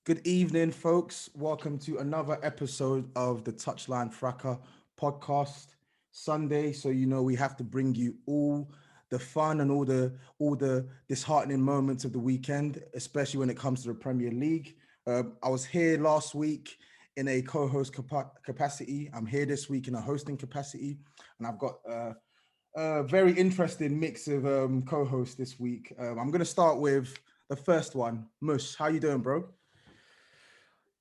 Good evening, folks. Welcome to another episode of the Touchline Fracas podcast. Sunday, so we have to bring you all the fun and all the disheartening moments of the weekend, especially when it comes to the Premier League. I was here last week in a co-host capacity. I'm here this week in a hosting capacity, and I've got a very interesting mix of co-hosts this week. I'm going to start with the first one. Mush, how you doing, bro?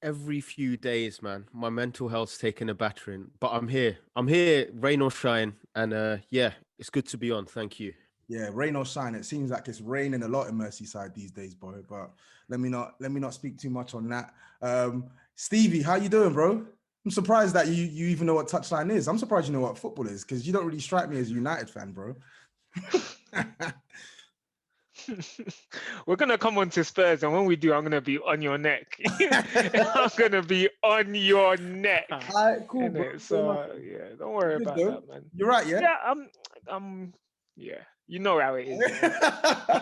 Every few days, man, my mental health's taking a battering, but I'm here. I'm here, rain or shine, and yeah, it's good to be on. Thank you. Yeah, rain or shine. It seems like it's raining a lot in Merseyside these days, boy. But let me not speak too much on that. Stevie, how you doing, bro? I'm surprised that you even know what touchline is. I'm surprised you know what football is because you don't really strike me as a United fan, bro. We're gonna come on to Spurs, and when we do, I'm gonna be on your neck. I'm gonna be on your neck. All right, cool, bro. So yeah, don't worry Good, about though. that, man. You're right, yeah. Yeah, yeah. You know how it is.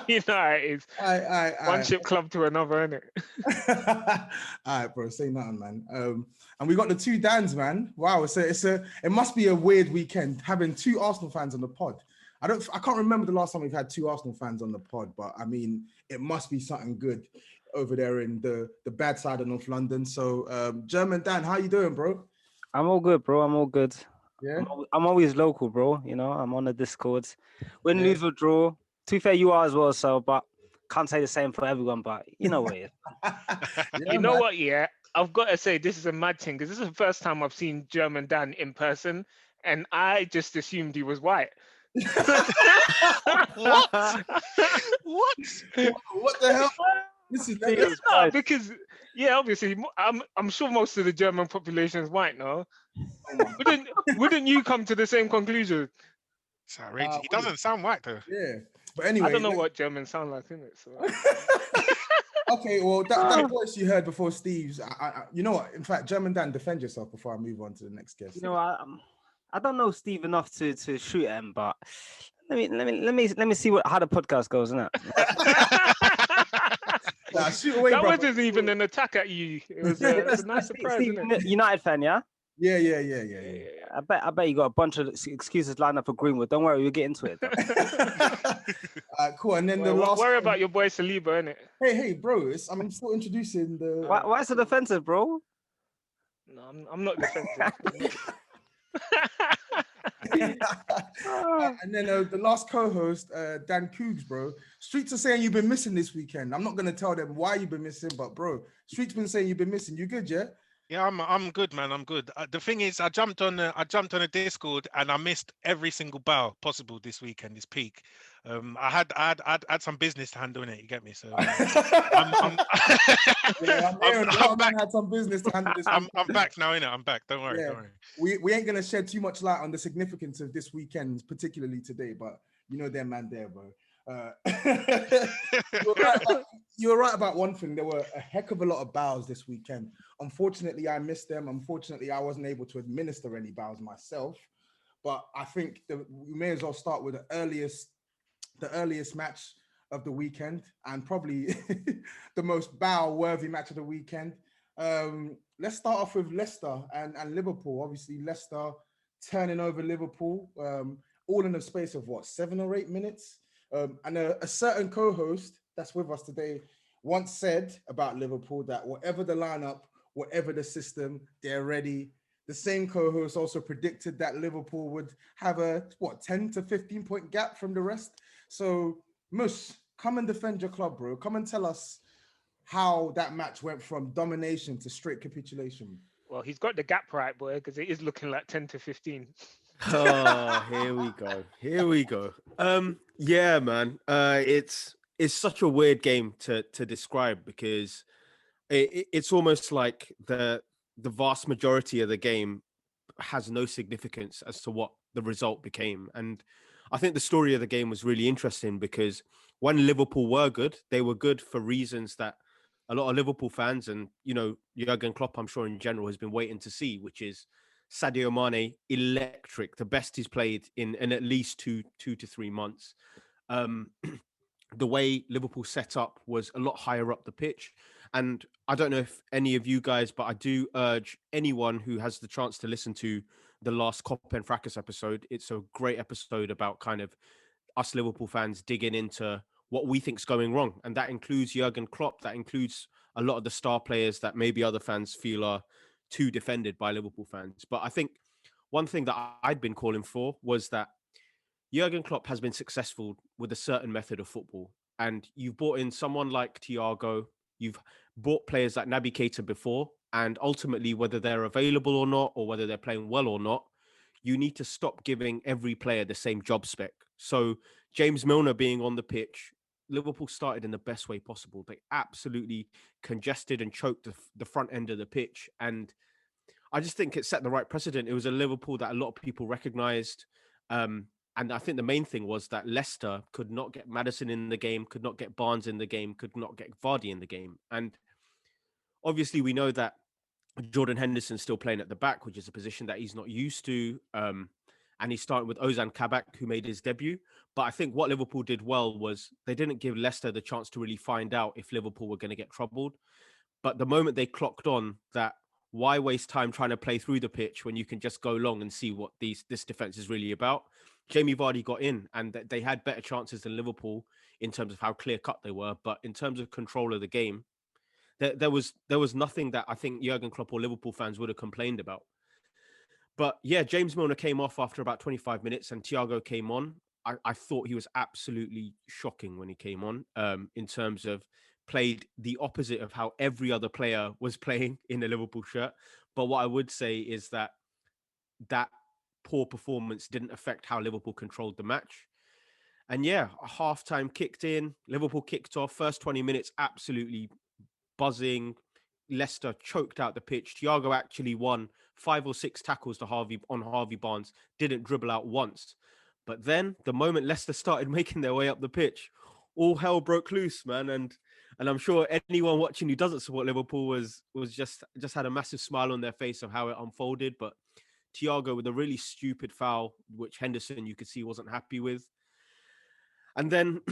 You know how it is. All right. One ship club to another, innit? All right, bro. Say nothing, man. And we got the two Dans, man. Wow, it must be a weird weekend having two Arsenal fans on the pod. I can't remember the last time we've had two Arsenal fans on the pod, but I mean, it must be something good over there in the bad side of North London. So, German Dan, how you doing, bro? I'm all good, bro. I'm all good. Yeah. I'm always local, bro. You know, I'm on the Discord. Win, Yeah. lose, or draw. To be fair, you are as well, so, but can't say the same for everyone, but you know what it is. Yeah, You know man. what? Yeah, I've got to say this is a mad thing because this is the first time I've seen German Dan in person, and I just assumed he was white. What? What the hell? This is Jesus No, Christ. because obviously, I'm sure most of the German population is white. No, wouldn't you come to the same conclusion? It's outrageous. He doesn't sound white though. Yeah. But anyway, I don't know what Germans sound like, innit? So Okay, well, that voice you heard before Steve's, you know what? In fact, German Dan, defend yourself before I move on to the next guest. You know, I don't know Steve enough to shoot at him, but let me see how the podcast goes, innit? Nah, shoot away, that brother. wasn't even an attack at you. It was a nice surprise, Steve, isn't it? United fan, yeah. Yeah. I bet you got a bunch of excuses lined up for Greenwood. Don't worry, we'll get into it. Cool. And then the Well, last. worry about your boy Saliba, innit? Hey, bro! I'm still introducing the. Why so defensive, bro? No, I'm not defensive. And then the last co-host, Dan Coogs, bro. Streets are saying you've been missing this weekend. I'm not gonna tell them why you've been missing, but bro, Streets been saying you've been missing. You good, yeah? Yeah, I'm good, man. I'm good. The thing is, I jumped on a Discord and I missed every single bow possible this weekend. This peak. I had some business to handle in it. You get me? So I'm back. Had some business to handle this. I'm back now, innit? I'm back. Don't worry. Yeah. Don't worry. We ain't gonna shed too much light on the significance of this weekend, particularly today, but you know, them man there, bro. You're right about one thing. There were a heck of a lot of bows this weekend. Unfortunately, I missed them. Unfortunately, I wasn't able to administer any bows myself. But I think we may as well start with the earliest match of the weekend and probably the most bow-worthy match of the weekend. Let's start off with Leicester and Liverpool. Obviously, Leicester turning over Liverpool, all in the space of 7 or 8 minutes. And a certain co-host that's with us today once said about Liverpool that whatever the lineup, whatever the system, they're ready. The same co-host also predicted that Liverpool would have a 10 to 15 point gap from the rest. So Mush, come and defend your club, bro. Come and tell us how that match went from domination to straight capitulation. Well, he's got the gap right, boy, because it is looking like 10 to 15. Oh, here we go. Yeah, man. It's such a weird game to describe because it's almost like the vast majority of the game has no significance as to what the result became. And I think the story of the game was really interesting because when Liverpool were good, they were good for reasons that a lot of Liverpool fans and, Jurgen Klopp, I'm sure in general, has been waiting to see, which is Sadio Mane electric, the best he's played in at least two to 3 months. the way Liverpool set up was a lot higher up the pitch. And I don't know if any of you guys, but I do urge anyone who has the chance to listen to the last Cop and Fracas episode. It's a great episode about kind of us Liverpool fans digging into what we think's going wrong. And that includes Jurgen Klopp. That includes a lot of the star players that maybe other fans feel are too defended by Liverpool fans. But I think one thing that I'd been calling for was that Jurgen Klopp has been successful with a certain method of football. And you've brought in someone like Thiago, you've bought players like Naby Keita before, and ultimately, whether they're available or not, or whether they're playing well or not, you need to stop giving every player the same job spec. So James Milner being on the pitch, Liverpool started in the best way possible. They absolutely congested and choked the front end of the pitch. And I just think it set the right precedent. It was a Liverpool that a lot of people recognised. And I think the main thing was that Leicester could not get Maddison in the game, could not get Barnes in the game, could not get Vardy in the game. And obviously we know that Jordan Henderson's still playing at the back, which is a position that he's not used to. And he started with Ozan Kabak, who made his debut. But I think what Liverpool did well was they didn't give Leicester the chance to really find out if Liverpool were going to get troubled. But the moment they clocked on that, why waste time trying to play through the pitch when you can just go long and see what this defense is really about? Jamie Vardy got in, and they had better chances than Liverpool in terms of how clear cut they were. But in terms of control of the game, there was nothing that I think Jurgen Klopp or Liverpool fans would have complained about. But yeah, James Milner came off after about 25 minutes, and Thiago came on. I thought he was absolutely shocking when he came on, in terms of played the opposite of how every other player was playing in a Liverpool shirt. But what I would say is that poor performance didn't affect how Liverpool controlled the match. And yeah, halftime kicked in, Liverpool kicked off, first 20 minutes absolutely buzzing. Leicester choked out the pitch. Thiago actually won 5 or 6 tackles to Harvey Barnes, didn't dribble out once. But then the moment Leicester started making their way up the pitch, all hell broke loose, man. And I'm sure anyone watching who doesn't support Liverpool was just had a massive smile on their face of how it unfolded. But Thiago with a really stupid foul, which Henderson you could see wasn't happy with. And then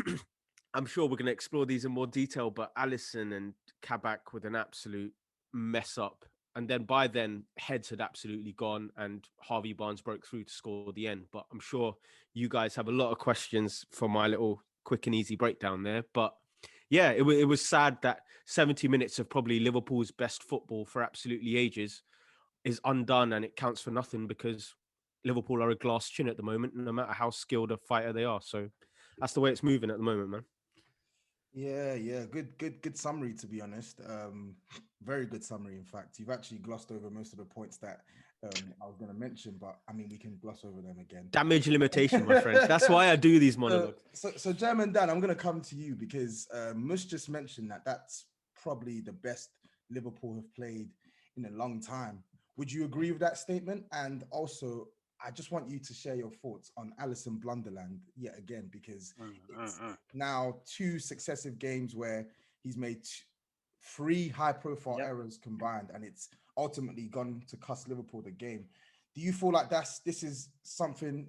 I'm sure we're going to explore these in more detail, but Alisson and Kabak with an absolute mess up. And then by then, heads had absolutely gone and Harvey Barnes broke through to score the end. But I'm sure you guys have a lot of questions for my little quick and easy breakdown there. But yeah, it was sad that 70 minutes of probably Liverpool's best football for absolutely ages is undone, and it counts for nothing because Liverpool are a glass chin at the moment, no matter how skilled a fighter they are. So that's the way it's moving at the moment, man. Yeah. Good summary, to be honest. Very good summary, in fact. You've actually glossed over most of the points that I was going to mention, but I mean, we can gloss over them again. Damage limitation, my friend. That's why I do these monologues. So German Dan, I'm going to come to you because Mush just mentioned that that's probably the best Liverpool have played in a long time. Would you agree with that statement? And also, I just want you to share your thoughts on Alisson Blunderland yet again, because it's now 2 successive games where he's made 3 high-profile errors combined, and it's ultimately gone to cost Liverpool the game. Do you feel like this is something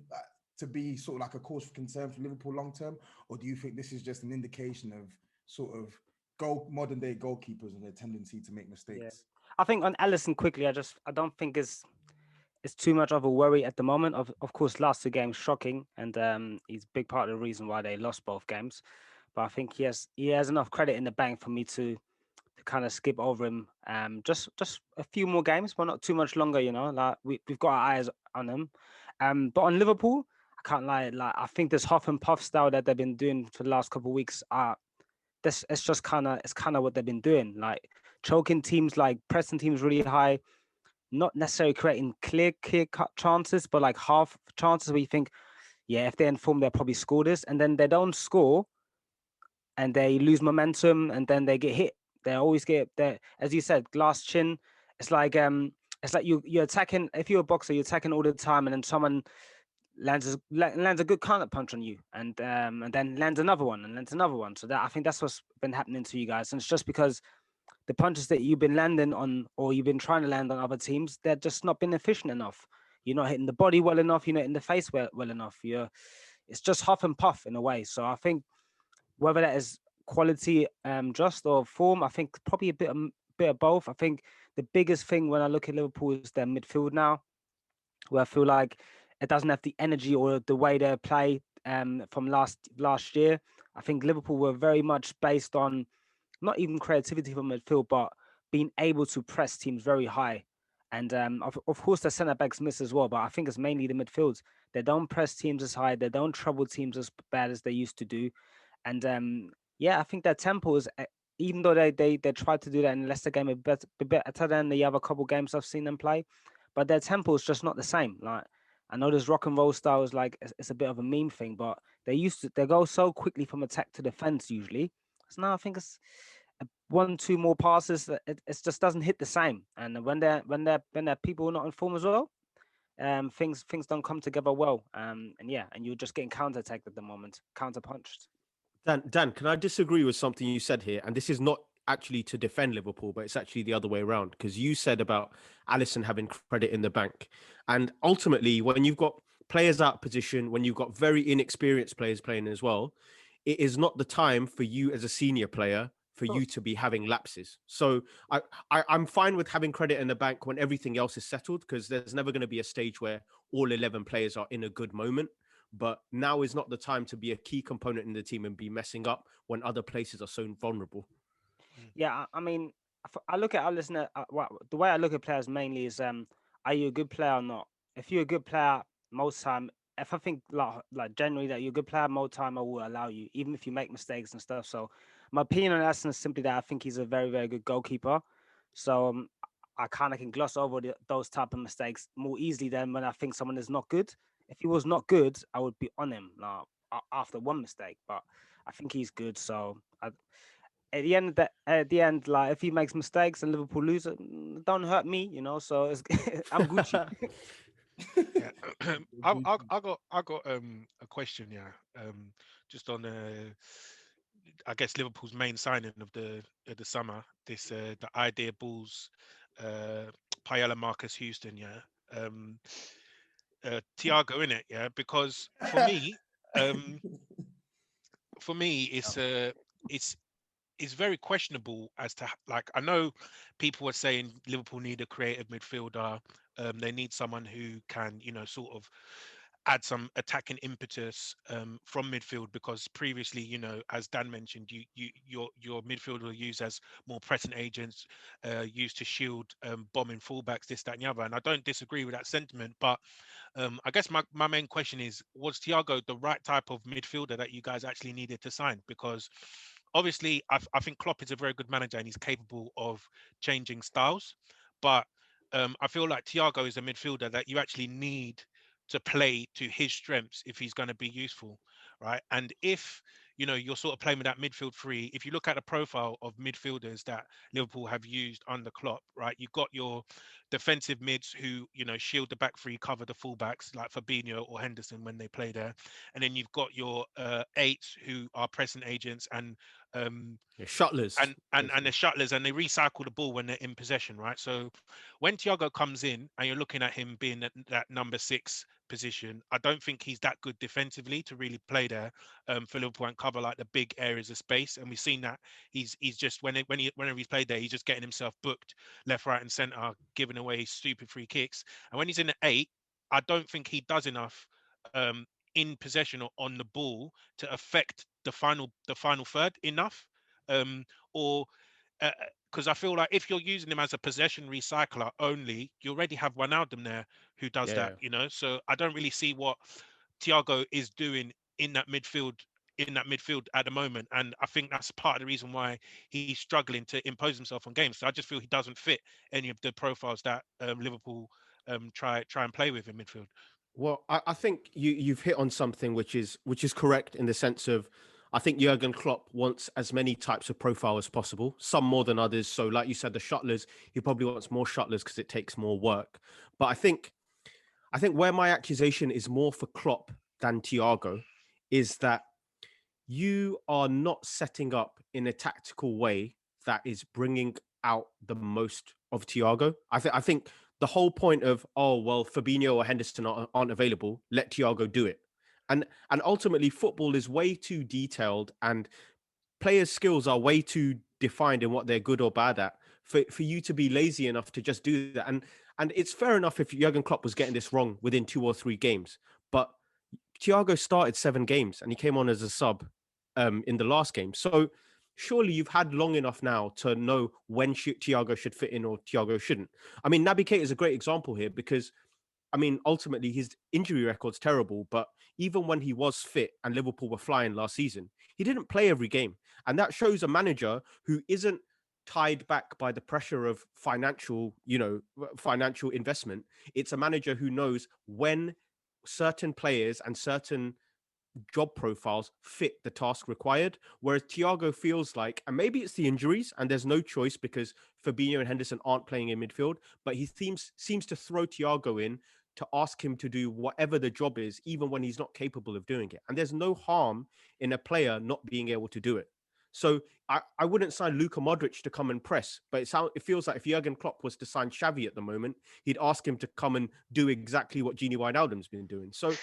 to be sort of like a cause for concern for Liverpool long term, or do you think this is just an indication of sort of modern day goalkeepers and their tendency to make mistakes? Yeah. I think on Alisson quickly, I don't think it's too much of a worry at the moment. Of course, last 2 games shocking, and he's a big part of the reason why they lost both games. But I think he has enough credit in the bank for me to kind of skip over him. Just a few more games, but not too much longer. You know, like we've got our eyes on him. But on Liverpool, I can't lie. Like I think this huff and puff style that they've been doing for the last couple of weeks it's kind of what they've been doing, like choking teams, like pressing teams really high, not necessarily creating clear cut chances, but like half chances where you think, yeah, if they're in form, they'll probably score this, and then they don't score, and they lose momentum, and then they get hit. They always get there, as you said, glass chin. It's like you're attacking. If you're a boxer, you're attacking all the time, and then someone lands a good counter punch on you, and then lands another one, and lands another one. So that I think that's what's been happening to you guys, and it's just because the punches that you've been landing on, or you've been trying to land on other teams, they're just not been efficient enough. You're not hitting the body well enough. You're not in the face well enough. It's just huff and puff in a way. So I think whether that is quality, just or form, I think probably a bit of both. I think the biggest thing when I look at Liverpool is their midfield now, where I feel like it doesn't have the energy or the way they play from last year. I think Liverpool were very much based on not even creativity from midfield, but being able to press teams very high. And of course, the centre backs miss as well, but I think it's mainly the midfields. They don't press teams as high, they don't trouble teams as bad as they used to do. And yeah, I think their tempo is, even though they tried to do that in the Leicester game a bit better than the other couple games I've seen them play, but their tempo is just not the same. Like, I know this rock and roll style is like it's a bit of a meme thing, but they go so quickly from attack to defense usually. So now I think it's one, two more passes that it just doesn't hit the same. And when they're people not in form as well, things don't come together well. And yeah, and you're just getting counter attacked at the moment, counter punched. Dan, can I disagree with something you said here? And this is not actually to defend Liverpool, but it's actually the other way around. Because you said about Alisson having credit in the bank. And ultimately, when you've got players out of position, when you've got very inexperienced players playing as well, it is not the time for you as a senior player for you to be having lapses. So I'm fine with having credit in the bank when everything else is settled, because there's never going to be a stage where all 11 players are in a good moment. But now is not the time to be a key component in the team and be messing up when other places are so vulnerable. Yeah, I mean, I look at the way I look at players mainly is, are you a good player or not? If you're a good player, most time, if I think like generally that you're a good player, most time I will allow you, even if you make mistakes and stuff. So my opinion on Aston is simply that I think he's a very, very good goalkeeper. So I kind of can gloss over those type of mistakes more easily than when I think someone is not good. If he was not good, I would be on him after one mistake. But I think he's good. So at the end, like if he makes mistakes and Liverpool lose, it don't hurt me, So I'm Gucci. Yeah, I got a question. Yeah, just on I guess Liverpool's main signing of the summer. This the idea Bulls, uh, Paella Marcus Houston. Yeah, Thiago in it. Yeah, because um, for me, it's it's very questionable as to like I know people were saying Liverpool need a creative midfielder. They need someone who can, sort of add some attacking impetus from midfield because previously, as Dan mentioned, your midfield were used as more pressing agents, used to shield bombing fullbacks, this, that, and the other. And I don't disagree with that sentiment, but I guess my main question is, was Thiago the right type of midfielder that you guys actually needed to sign? Because obviously, I think Klopp is a very good manager and he's capable of changing styles. But I feel like Thiago is a midfielder that you actually need to play to his strengths if he's going to be useful, right? And if you're sort of playing with that midfield three, if you look at the profile of midfielders that Liverpool have used under Klopp, right? You've got your defensive mids who shield the back three, cover the fullbacks like Fabinho or Henderson when they play there, and then you've got your eights who are pressing agents and Shutlers. And the shuttlers, and they recycle the ball when they're in possession, right? So when Thiago comes in and you're looking at him being at that number 6 position, I don't think he's that good defensively to really play there for Liverpool and cover like the big areas of space. And we've seen that he's just whenever he's played there, he's just getting himself booked left, right, and centre, giving away stupid free kicks. And when he's in the 8, I don't think he does enough in possession or on the ball to affect the final third enough. Um, or because I feel like if you're using him as a possession recycler only, you already have Wijnaldum there who does Yeah. that. So I don't really see what Thiago is doing in that midfield at the moment, and I think that's part of the reason why he's struggling to impose himself on games. So I just feel he doesn't fit any of the profiles that Liverpool try and play with in midfield. Well, I think you've hit on something which is correct in the sense of I think Jurgen Klopp wants as many types of profile as possible, some more than others. So, like you said, the shuttlers, he probably wants more shuttlers because it takes more work. But I think where my accusation is more for Klopp than Thiago is that you are not setting up in a tactical way that is bringing out the most of Thiago. I think the whole point of, oh well, Fabinho or Henderson aren't available, let Thiago do it. And ultimately, football is way too detailed, and players' skills are way too defined in what they're good or bad at for you to be lazy enough to just do that. And it's fair enough if Jurgen Klopp was getting this wrong within 2 or 3 games, but Thiago started 7 games and he came on as a sub in the last game. So surely you've had long enough now to know when Thiago should fit in or Thiago shouldn't. I mean, Naby Keita is a great example here because, I mean, ultimately his injury record's terrible, but even when he was fit and Liverpool were flying last season, he didn't play every game. And that shows a manager who isn't tied back by the pressure of financial investment. It's a manager who knows when certain players and certain job profiles fit the task required. Whereas Thiago feels like, and maybe it's the injuries, and there's no choice because Fabinho and Henderson aren't playing in midfield, but he seems to throw Thiago in to ask him to do whatever the job is, even when he's not capable of doing it. And there's no harm in a player not being able to do it. So I wouldn't sign Luka Modric to come and press, but it feels like if Jurgen Klopp was to sign Xavi at the moment, he'd ask him to come and do exactly what Gini Wijnaldum's been doing. So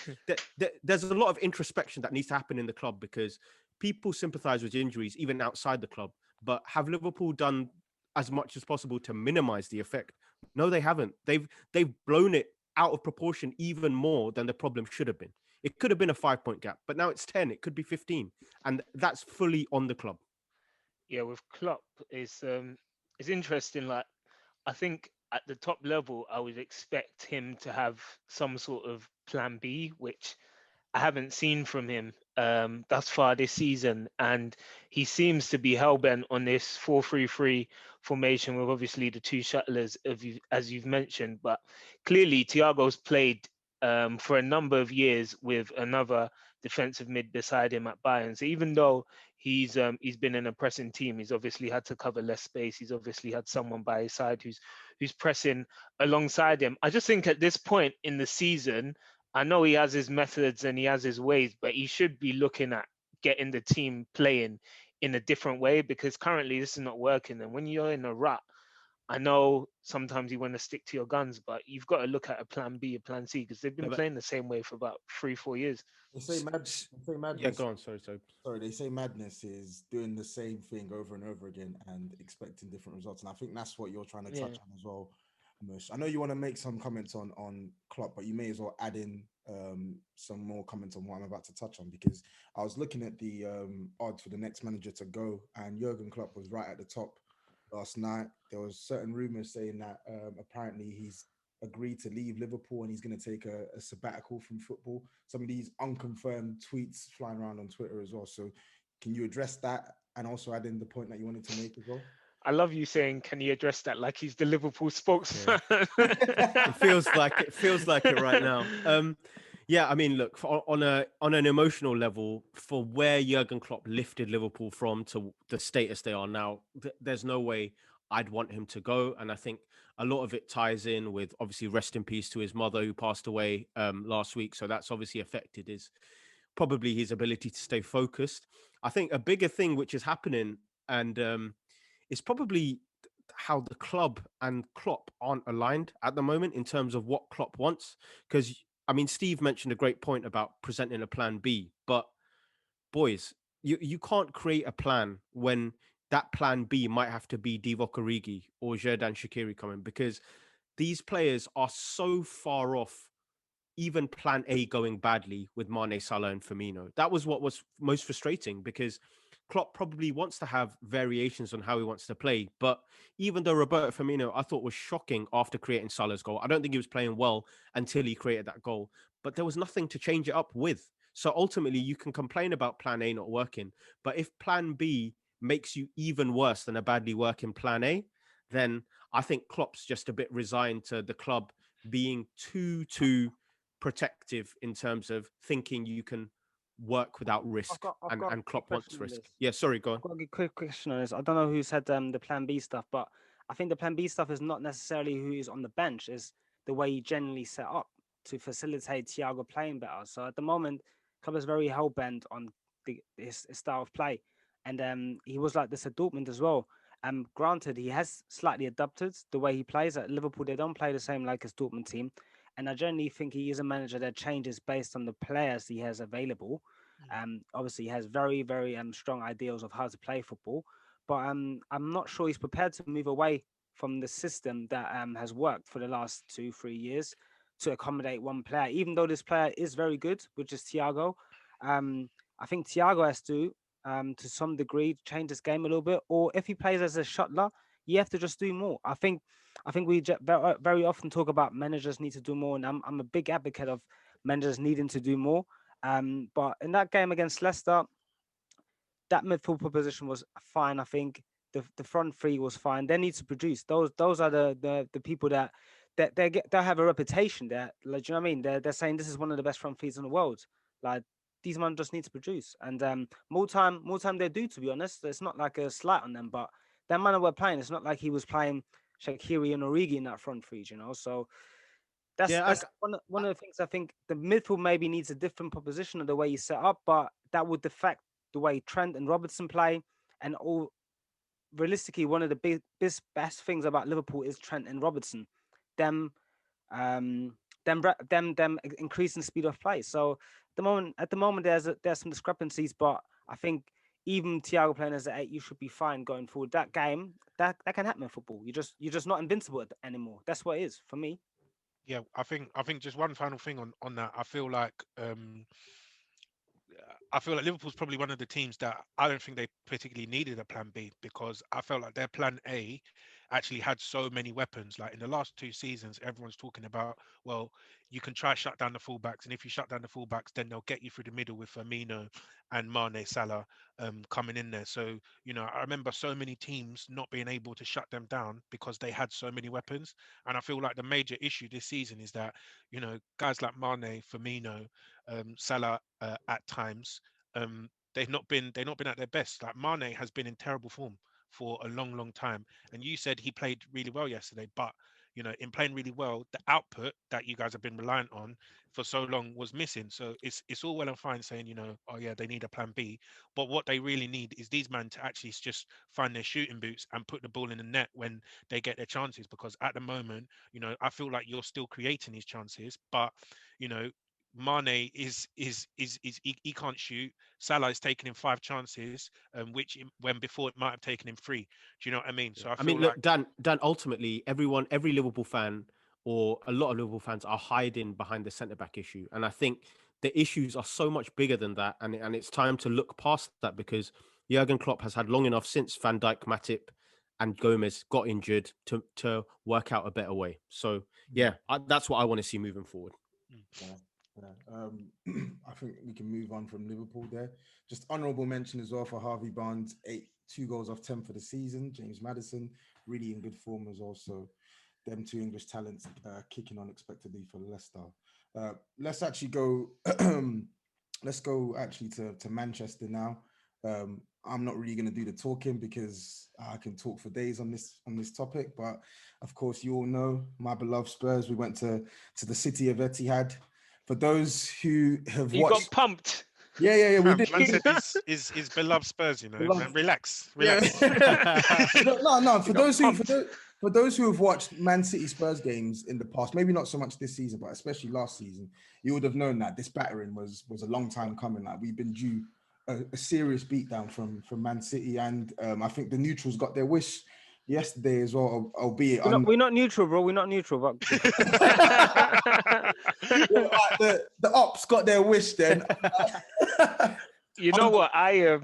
there's a lot of introspection that needs to happen in the club because people sympathise with injuries even outside the club. But have Liverpool done as much as possible to minimise the effect? No, they haven't. They've blown it out of proportion even more than the problem should have been. It could have been a 5-point gap, but now it's 10. It could be 15, and that's fully on the club. Yeah, with Klopp, it's interesting. Like, I think at the top level, I would expect him to have some sort of plan B, which I haven't seen from him thus far this season. And he seems to be hell-bent on this 4-3-3 formation with obviously the two shuttlers, as you've mentioned. But clearly, Thiago's played for a number of years with another defensive mid beside him at Bayern. So even though he's been in a pressing team, he's obviously had to cover less space. He's obviously had someone by his side who's pressing alongside him. I just think at this point in the season, I know he has his methods and he has his ways, but he should be looking at getting the team playing in a different way because currently this is not working. And when you're in a rut, I know sometimes you want to stick to your guns, but you've got to look at a plan B, a plan C, because they've been playing the same way for about 3-4 years. They say madness. Yeah, go on. Sorry. Sorry, they say madness is doing the same thing over and over again and expecting different results. And I think that's what you're trying to touch on as well, Mush. I know you want to make some comments on Klopp, but you may as well add in some more comments on what I'm about to touch on because I was looking at the odds for the next manager to go, and Jurgen Klopp was right at the top last night. There was certain rumors saying that apparently he's agreed to leave Liverpool and he's going to take a sabbatical from football. Some of these unconfirmed tweets flying around on Twitter as well. So can you address that and also add in the point that you wanted to make as well? I love you saying, "Can you address that?" Like he's the Liverpool spokesman. Yeah. It feels like it right now. Yeah, I mean, look, on an emotional level, for where Jurgen Klopp lifted Liverpool from to the status they are now, there's no way I'd want him to go. And I think a lot of it ties in with obviously rest in peace to his mother who passed away last week. So that's obviously affected probably his ability to stay focused. I think a bigger thing which is happening and it's probably how the club and Klopp aren't aligned at the moment in terms of what Klopp wants. Because, I mean, Steve mentioned a great point about presenting a plan B, but boys, you can't create a plan when that plan B might have to be Divock Origi or Xherdan Shaqiri coming because these players are so far off even plan A going badly with Mane, Salah, and Firmino. That was what was most frustrating because Klopp probably wants to have variations on how he wants to play. But even though Roberto Firmino, I thought was shocking after creating Salah's goal, I don't think he was playing well until he created that goal. But there was nothing to change it up with. So ultimately, you can complain about plan A not working. But if plan B makes you even worse than a badly working plan A, then I think Klopp's just a bit resigned to the club being too protective in terms of thinking you can work without risk, and Klopp wants risk. Yeah, sorry, go on. I've got a quick question on this. I don't know who said the plan B stuff, but I think the plan B stuff is not necessarily who is on the bench, is the way you generally set up to facilitate Thiago playing better. So at the moment, club is very hell bent on his style of play, and he was like this at Dortmund as well. Granted, he has slightly adapted the way he plays. At Liverpool, they don't play the same like his Dortmund team, And I generally think he is a manager that changes based on the players he has available. Obviously, he has very, very strong ideals of how to play football, but I'm not sure he's prepared to move away from the system that has worked for the last 2-3 years to accommodate one player. Even though this player is very good, which is Thiago, I think Thiago has to some degree, change his game a little bit. Or if he plays as a shuttler, you have to just do more. I think we very often talk about managers need to do more, and I'm a big advocate of managers needing to do more. But in that game against Leicester, that midfield proposition was fine. I think the front three was fine. They need to produce. Those are the people that they'll have a reputation there. Like, do you know what I mean? They're saying this is one of the best front threes in the world. Like, these men just need to produce, and more time they do. To be honest, it's not like a slight on them, but that man we're playing, it's not like he was playing Shaqiri and Origi in that front three, you know. So that's one of the things. I think the midfield maybe needs a different proposition of the way you set up, but that would affect the way Trent and Robertson play. And all realistically, one of the best things about Liverpool is Trent and Robertson. Them um them increasing speed of play. So at the moment there's some discrepancies, but I think even Thiago playing as an 8, you should be fine going forward. That game, that can happen in football. You're just not invincible anymore. That's what it is for me. Yeah, I think just one final thing on that. I feel like Liverpool's probably one of the teams that I don't think they particularly needed a plan B, because I felt like their plan A actually had so many weapons. Like in the last 2 seasons, everyone's talking about, well, you can try shut down the fullbacks, and if you shut down the fullbacks, then they'll get you through the middle with Firmino and Mane, Salah coming in there. So, I remember so many teams not being able to shut them down because they had so many weapons. And I feel like the major issue this season is that, guys like Mane, Firmino, Salah at times, they've not been at their best. Like Mane has been in terrible form for a long, long time. And you said he played really well yesterday, but in playing really well, the output that you guys have been reliant on for so long was missing. So it's all well and fine saying, oh yeah, they need a plan B, but what they really need is these men to actually just find their shooting boots and put the ball in the net when they get their chances. Because at the moment, I feel like you're still creating these chances, but you know Mane he can't shoot. Salah is taking him 5 chances, when before it might have taken him 3. Do you know what I mean? So I I feel mean, like look, Dan. Ultimately, every Liverpool fan or a lot of Liverpool fans are hiding behind the centre back issue, and I think the issues are so much bigger than that, and it's time to look past that, because Jurgen Klopp has had long enough since Van Dijk, Matip, and Gomez got injured to work out a better way. So yeah, that's what I want to see moving forward. Yeah. I think we can move on from Liverpool there. Just honourable mention as well for Harvey Barnes, 2 goals off 10 for the season. James Maddison, really in good form as well. So them 2 English talents kicking unexpectedly for Leicester. Let's actually go. Let's go actually to Manchester now. I'm not really going to do the talking because I can talk for days on this topic. But of course, you all know my beloved Spurs. We went to the city of Etihad. For those who have You watched, got pumped. yeah, we did. Man said his beloved Spurs, Beloved. Relax. Yeah. No. For got those who have watched Man City Spurs games in the past, maybe not so much this season, but especially last season, you would have known that this battering was a long time coming. Like, we've been due a serious beatdown from Man City, and I think the neutrals got their wish yesterday as well, albeit we're not neutral, bro. We're not neutral, but the ops got their wish then. You know what? I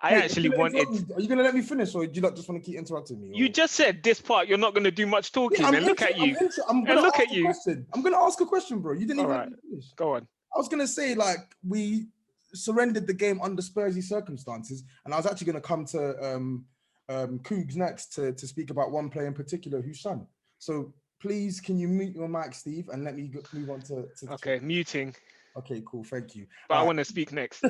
actually wanted. Are you gonna let me finish, or do you not just want to keep interrupting me? You just said this part. You're not going to do much talking. And look at you. I'm gonna ask a question. I'm gonna ask a question, bro. You didn't even let me finish. Go on. I was gonna say, like, we surrendered the game under Spursy circumstances, and I was actually gonna come to Cougs next to speak about one player in particular who's son. So please, can you mute your mic, Steve, and let me move on to Okay, muting. Okay, cool. Thank you. But I want to speak next.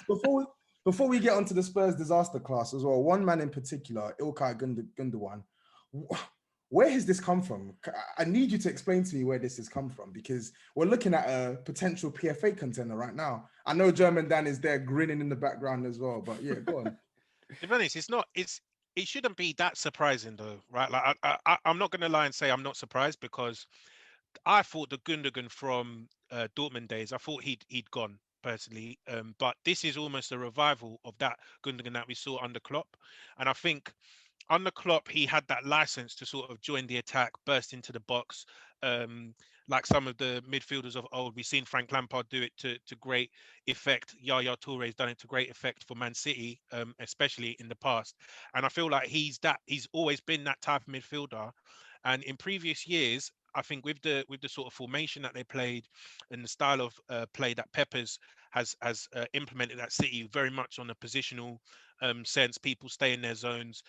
Before we get onto the Spurs disaster class as well, one man in particular, Ilkay Gundogan, where has this come from? I need you to explain to me where this has come from, because we're looking at a potential PFA contender right now. I know German Dan is there grinning in the background as well, but yeah, go on. To be honest, it shouldn't be that surprising though, right? Like I'm not gonna lie and say I'm not surprised, because I thought the Gundogan from Dortmund days, I thought he'd gone personally. But this is almost a revival of that Gundogan that we saw under Klopp, and I think under Klopp, he had that license to sort of join the attack, burst into the box, um, like some of the midfielders of old. We've seen Frank Lampard do it to great effect. Yaya Touré's done it to great effect for Man City, especially in the past. And I feel like he's always been that type of midfielder. And in previous years, I think with the sort of formation that they played and the style of play that Peppers has implemented at City, very much on a positional sense, people stay in their zones,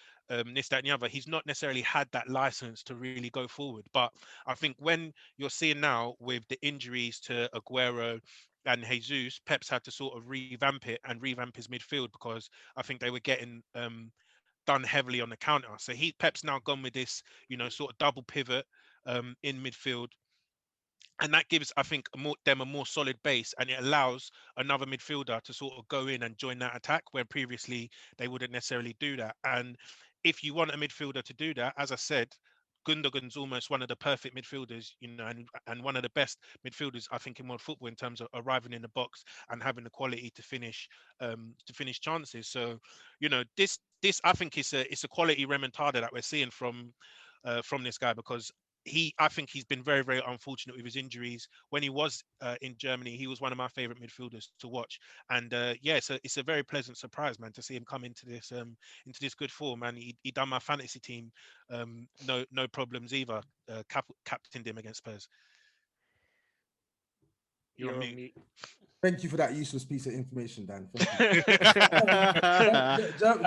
this, that, and the other. He's not necessarily had that license to really go forward. But I think when you're seeing now with the injuries to Aguero and Jesus, Pep's had to sort of revamp it and revamp his midfield, because I think they were getting done heavily on the counter. So Pep's now gone with this, sort of double pivot in midfield, and that gives, I think, them a more solid base, and it allows another midfielder to sort of go in and join that attack, where previously they wouldn't necessarily do that. And if you want a midfielder to do that, as I said, Gundogan's almost one of the perfect midfielders, and one of the best midfielders, I think, in world football in terms of arriving in the box and having the quality to finish chances. So, this I think it's a quality remontada that we're seeing from this guy, because I think he's been very, very unfortunate with his injuries. When he was in Germany, he was one of my favorite midfielders to watch. And yeah, it's a very pleasant surprise, man, to see him come into this good form. And he done my fantasy team no problems either. Captained him against Spurs. You're on mute. Thank you for that useless piece of information, Dan. Thank you.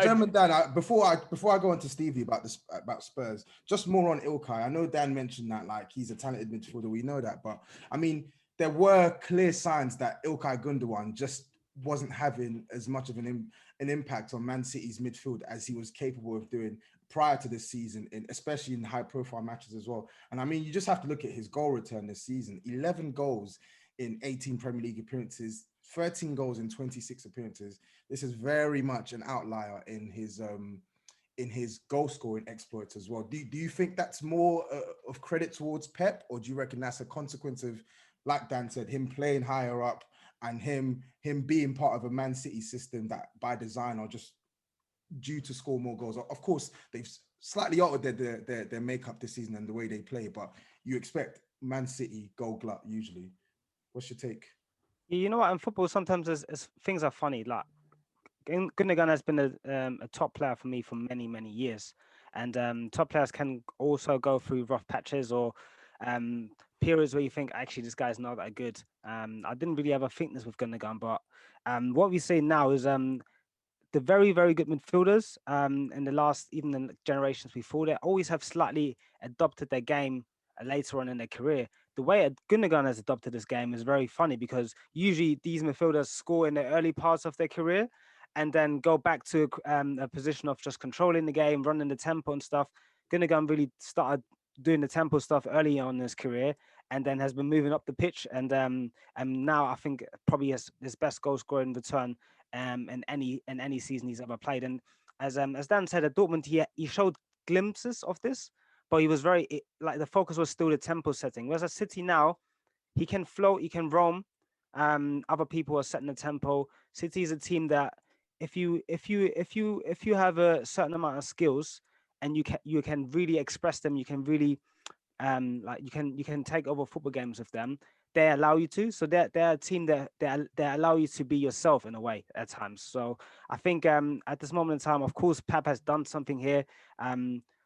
German Dan, before I go on to Stevie about Spurs, just more on Ilkay. I know Dan mentioned that like he's a talented midfielder. We know that, but I mean, there were clear signs that Ilkay Gundogan just wasn't having as much of an impact on Man City's midfield as he was capable of doing prior to this season, especially in high-profile matches as well. And I mean, you just have to look at his goal return this season: 11 goals in 18 Premier League appearances, 13 goals in 26 appearances. This is very much an outlier in his goal scoring exploits as well. Do you think that's more of credit towards Pep, or do you reckon that's a consequence of, like Dan said, him playing higher up and him being part of a Man City system that by design are just due to score more goals? Of course, they've slightly altered their makeup this season and the way they play, but you expect Man City goal glut usually. What's your take? You know what? In football, sometimes things are funny. Like Gundogan has been a top player for me for many, many years. And top players can also go through rough patches or periods where you think, actually, this guy's not that good. I didn't really ever think this with Gundogan, but what we see now is the very, very good midfielders in the last, even in the generations before, they always have slightly adopted their game later on in their career. The way Gundogan has adopted this game is very funny, because usually these midfielders score in the early parts of their career and then go back to a position of just controlling the game, running the tempo and stuff. Gundogan really started doing the tempo stuff early on in his career, and then has been moving up the pitch. And now I think probably his best goal scoring return in any season he's ever played. And as Dan said, at Dortmund, he showed glimpses of this, but he was like the focus was still the tempo setting. Whereas at City now, he can float, he can roam. Other people are setting the tempo. City is a team that if you have a certain amount of skills and you can really express them, you can really like you can take over football games with them. They allow you to, so they're a team that they allow you to be yourself in a way at times. So I think at this moment in time, of course, Pep has done something here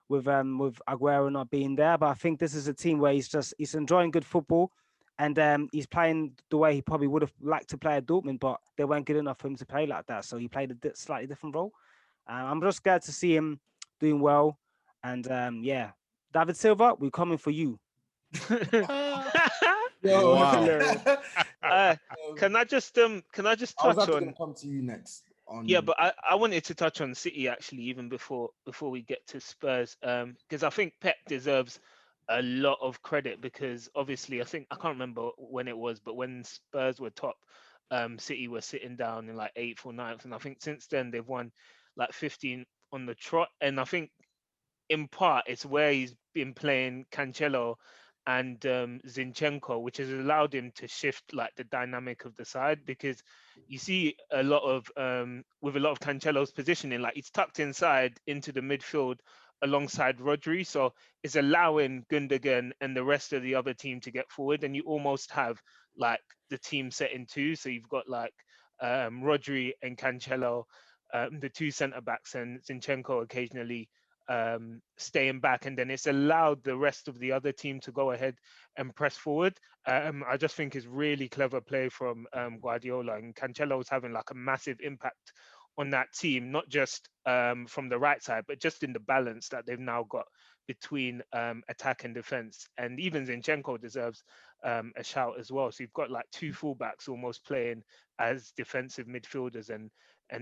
with Aguero not being there, but I think this is a team where he's enjoying good football, and he's playing the way he probably would have liked to play at Dortmund, but they weren't good enough for him to play like that, so he played a slightly different role. I'm just glad to see him doing well, and yeah, David Silva, we're coming for you. Yo, Wow. Can I just I was touch actually on? going to come to you next. Yeah, but I wanted to touch on City actually, even before we get to Spurs, because I think Pep deserves a lot of credit, because obviously I can't remember when it was, but when Spurs were top, City were sitting down in like eighth or ninth, and I think since then they've won like 15 on the trot, and I think in part it's where he's been playing Cancelo and Zinchenko, which has allowed him to shift like the dynamic of the side, because you see a lot of with a lot of Cancelo's positioning, like he's tucked inside into the midfield alongside Rodri, so it's allowing Gundogan and the rest of the other team to get forward, and you almost have like the team set in two, so you've got like Rodri and Cancelo, the two centre backs, and Zinchenko occasionally staying back, and then it's allowed the rest of the other team to go ahead and press forward. I just think it's really clever play from Guardiola, and Cancelo's having like a massive impact on that team, not just from the right side, but just in the balance that they've now got between attack and defense. And even Zinchenko deserves a shout as well. So you've got like two fullbacks almost playing as defensive midfielders, and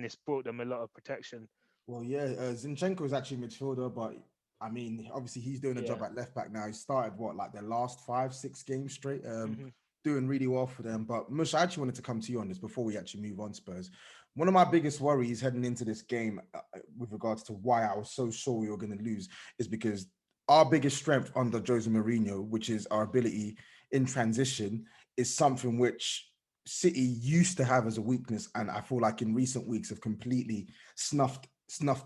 it's brought them a lot of protection. Well, yeah, Zinchenko is actually midfielder, but I mean, obviously he's doing a job Yeah. at left back now. He started what, like the last 5, 6 games straight, Mhm. doing really well for them. But Mush, I actually wanted to come to you on this before we actually move on, Spurs. One of my biggest worries heading into this game, with regards to why I was so sure we were going to lose, is because our biggest strength under Jose Mourinho, which is our ability in transition, is something which City used to have as a weakness, and I feel like in recent weeks have completely snuffed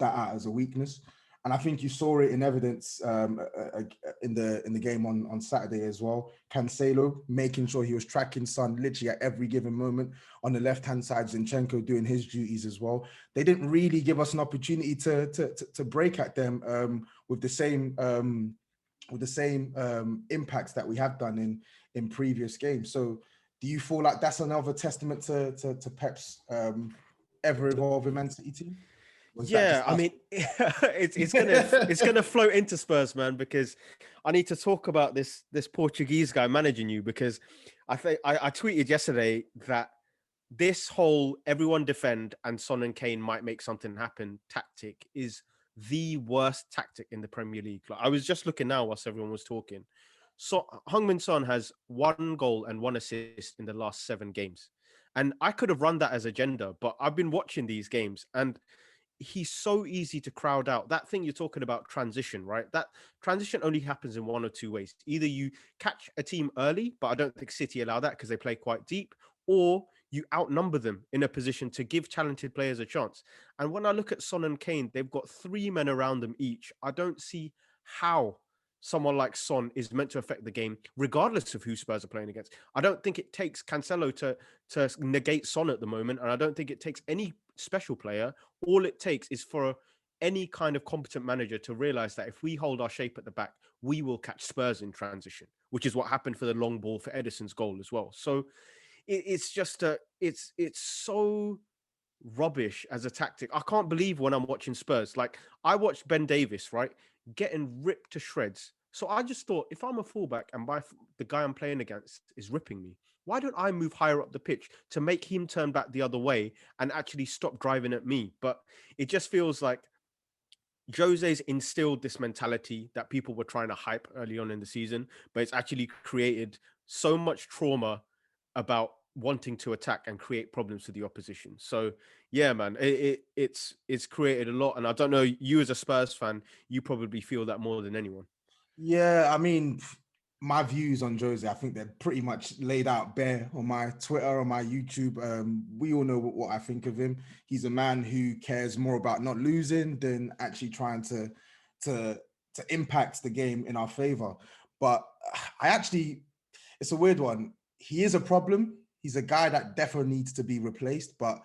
that out as a weakness. And I think you saw it in evidence in the game on Saturday as well. Cancelo making sure he was tracking Son literally at every given moment. On the left hand side, Zinchenko doing his duties as well. They didn't really give us an opportunity to break at them with the same impacts that we have done in previous games. So do you feel like that's another testament to Pep's ever evolving Man City team? Yeah, I mean, it's gonna float into Spurs, man, because I need to talk about this Portuguese guy managing you, because I think I tweeted yesterday that this whole everyone defend and Son and Kane might make something happen tactic is the worst tactic in the Premier League. Like, I was just looking now whilst everyone was talking. So Heung-min Son has 1 goal and 1 assist in the last 7 games. And I could have run that as agenda, but I've been watching these games and he's so easy to crowd out. That thing you're talking about, transition, right? That transition only happens in one or two ways. Either you catch a team early, but I don't think City allow that because they play quite deep, or you outnumber them in a position to give talented players a chance. And when I look at Son and Kane, they've got 3 men around them each. I don't see how someone like Son is meant to affect the game, regardless of who Spurs are playing against. I don't think it takes Cancelo to negate Son at the moment, and I don't think it takes any special player. All it takes is for any kind of competent manager to realize that if we hold our shape at the back, we will catch Spurs in transition, which is what happened for the long ball for Edison's goal as well. So it's just it's so rubbish as a tactic. I can't believe when I'm watching Spurs, like I watched Ben Davis, right, getting ripped to shreds. So I just thought, if I'm a fullback and the guy I'm playing against is ripping me, why don't I move higher up the pitch to make him turn back the other way and actually stop driving at me? But it just feels like Jose's instilled this mentality that people were trying to hype early on in the season, but it's actually created so much trauma about wanting to attack and create problems for the opposition. So yeah, man, it's created a lot. And I don't know, you as a Spurs fan, you probably feel that more than anyone. Yeah, I mean, my views on Jose, I think they're pretty much laid out bare on my Twitter, on my YouTube. We all know what I think of him. He's a man who cares more about not losing than actually trying to impact the game in our favor. But it's a weird one. He is a problem. He's a guy that definitely needs to be replaced, but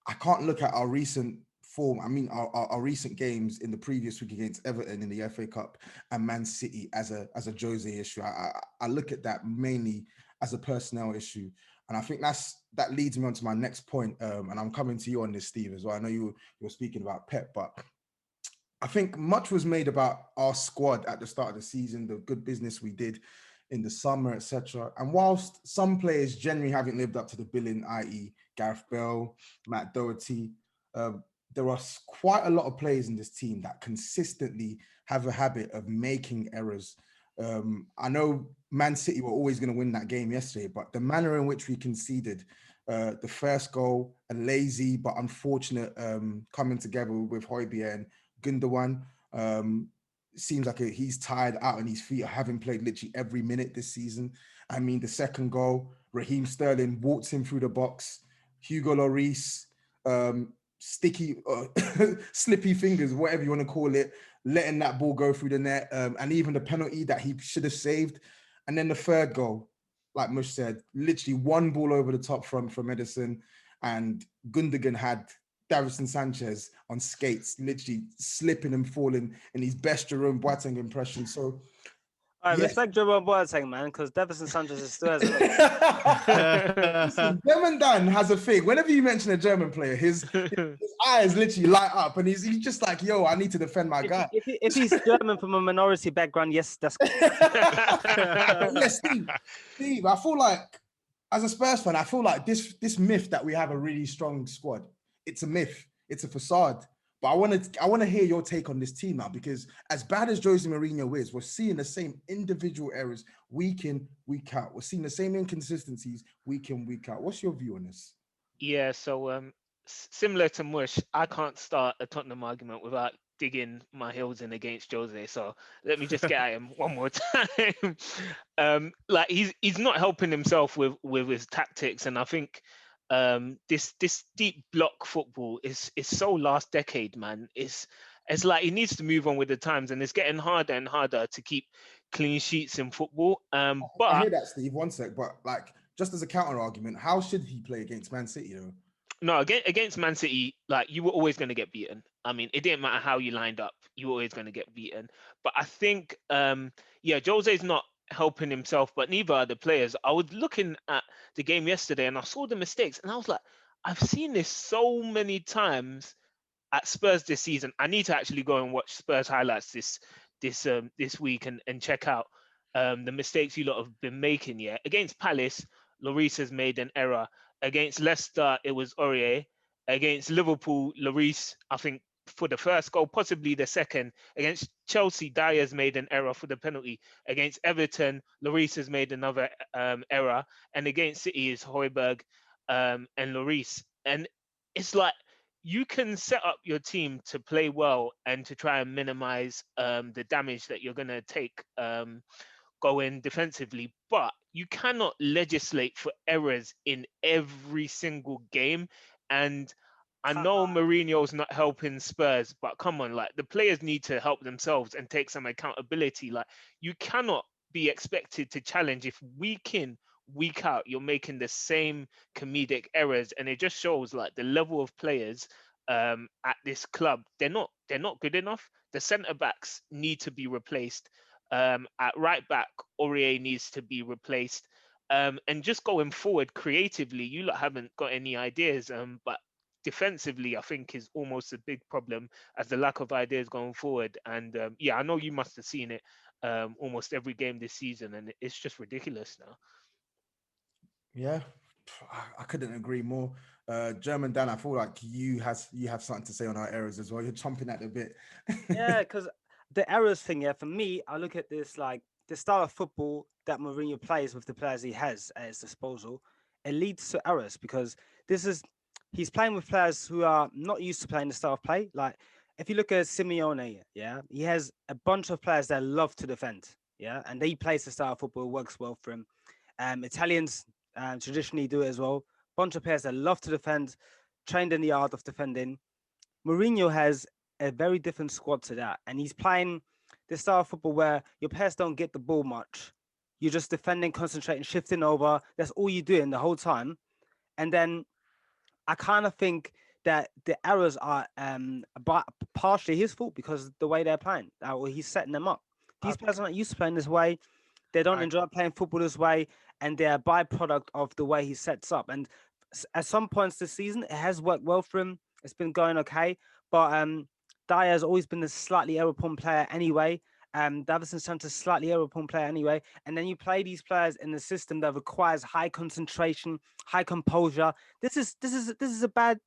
I can't look at our recent form. I mean, our recent games in the previous week against Everton in the FA Cup and Man City as a Jose issue. I look at that mainly as a personnel issue, and I think that leads me on to my next point. And I'm coming to you on this, Steve, as well. I know you were speaking about Pep, but I think much was made about our squad at the start of the season, the good business we did in the summer, etc. And whilst some players generally haven't lived up to the billing, i.e. Gareth Bale, Matt Doherty, there are quite a lot of players in this team that consistently have a habit of making errors. I know Man City were always going to win that game yesterday, but the manner in which we conceded The first goal, a lazy but unfortunate coming together with Højbjerg and Gundogan. Seems like he's tired out on his feet, having played literally every minute this season. I mean, the second goal, Raheem Sterling walks him through the box. Hugo Lloris, sticky, slippy fingers, whatever you want to call it, letting that ball go through the net, and even the penalty that he should have saved. And then the third goal, like Mush said, literally one ball over the top from Edison, and Gundogan had Davison Sanchez on skates, literally slipping and falling in his best Jerome Boateng impression. So, I respect Jerome Boateng, man, because Davison Sanchez is still has a Listen, German Dan has a thing. Whenever you mention a German player, his eyes literally light up, and he's just like, "Yo, I need to defend my guy." If he's German from a minority background, yes, that's. Yes, Steve. I feel like, as a Spurs fan, I feel like this myth that we have a really strong squad. It's a myth. It's a facade. But I want to hear your take on this team now, because as bad as Jose Mourinho is, we're seeing the same individual errors week in, week out. We're seeing the same inconsistencies week in, week out. What's your view on this? Yeah, so similar to Mush, I can't start a Tottenham argument without digging my heels in against Jose. So let me just get at him one more time. Like he's not helping himself with his tactics, and I think this deep block football is so last decade, man. It's like he needs to move on with the times, and it's getting harder and harder to keep clean sheets in football. But I hear that, Steve. One sec, but like, just as a counter argument, how should he play against Man City though? No, against Man City, like you were always going to get beaten. I mean, it didn't matter how you lined up, you were always going to get beaten. But I think, Jose's not helping himself, but neither are the players. I was looking at the game yesterday and I saw the mistakes, and I was like, I've seen this so many times at Spurs this season. I need to actually go and watch Spurs highlights this week and check out the mistakes you lot have been making. Yeah, against Palace, Lloris has made an error. Against Leicester, it was Aurier. Against Liverpool, Lloris, I think, for the first goal, possibly the second. Against Chelsea, Dyer's made an error for the penalty. Against Everton, Lloris has made another error. And against City is Højbjerg and Lloris. And it's like, you can set up your team to play well and to try and minimize the damage that you're going to take going defensively, but you cannot legislate for errors in every single game. And I know Mourinho's not helping Spurs, but come on, like the players need to help themselves and take some accountability. Like you cannot be expected to challenge if week in, week out, you're making the same comedic errors. And it just shows like the level of players at this club, they're not good enough. The centre backs need to be replaced. At right back, Aurier needs to be replaced. And just going forward creatively, you lot haven't got any ideas. But defensively, I think is almost a big problem as the lack of ideas going forward. And I know you must have seen it almost every game this season, and it's just ridiculous now. Yeah, I couldn't agree more. German Dan, I feel like you have something to say on our errors as well. You're chomping at the bit. Yeah, because the errors thing, for me, I look at this like the style of football that Mourinho plays with the players he has at his disposal. It leads to errors because he's playing with players who are not used to playing the style of play. Like if you look at Simeone, he has a bunch of players that love to defend, and he plays the style of football, works well for him. Italians traditionally do it as well. Bunch of players that love to defend, trained in the art of defending. Mourinho has a very different squad to that, and he's playing this style of football where your players don't get the ball much. You're just defending, concentrating, shifting over. That's all you're doing the whole time. And then I kind of think that the errors are partially his fault because the way they're playing, or he's setting them up. These players are not used to playing this way. They don't enjoy playing football this way, and they're a byproduct of the way he sets up. And at some points this season, it has worked well for him. It's been going okay, but Dyer has always been a slightly error-prone player anyway. Davison Sanchez slightly error-prone player anyway, and then you play these players in a system that requires high concentration, high composure. This is a bad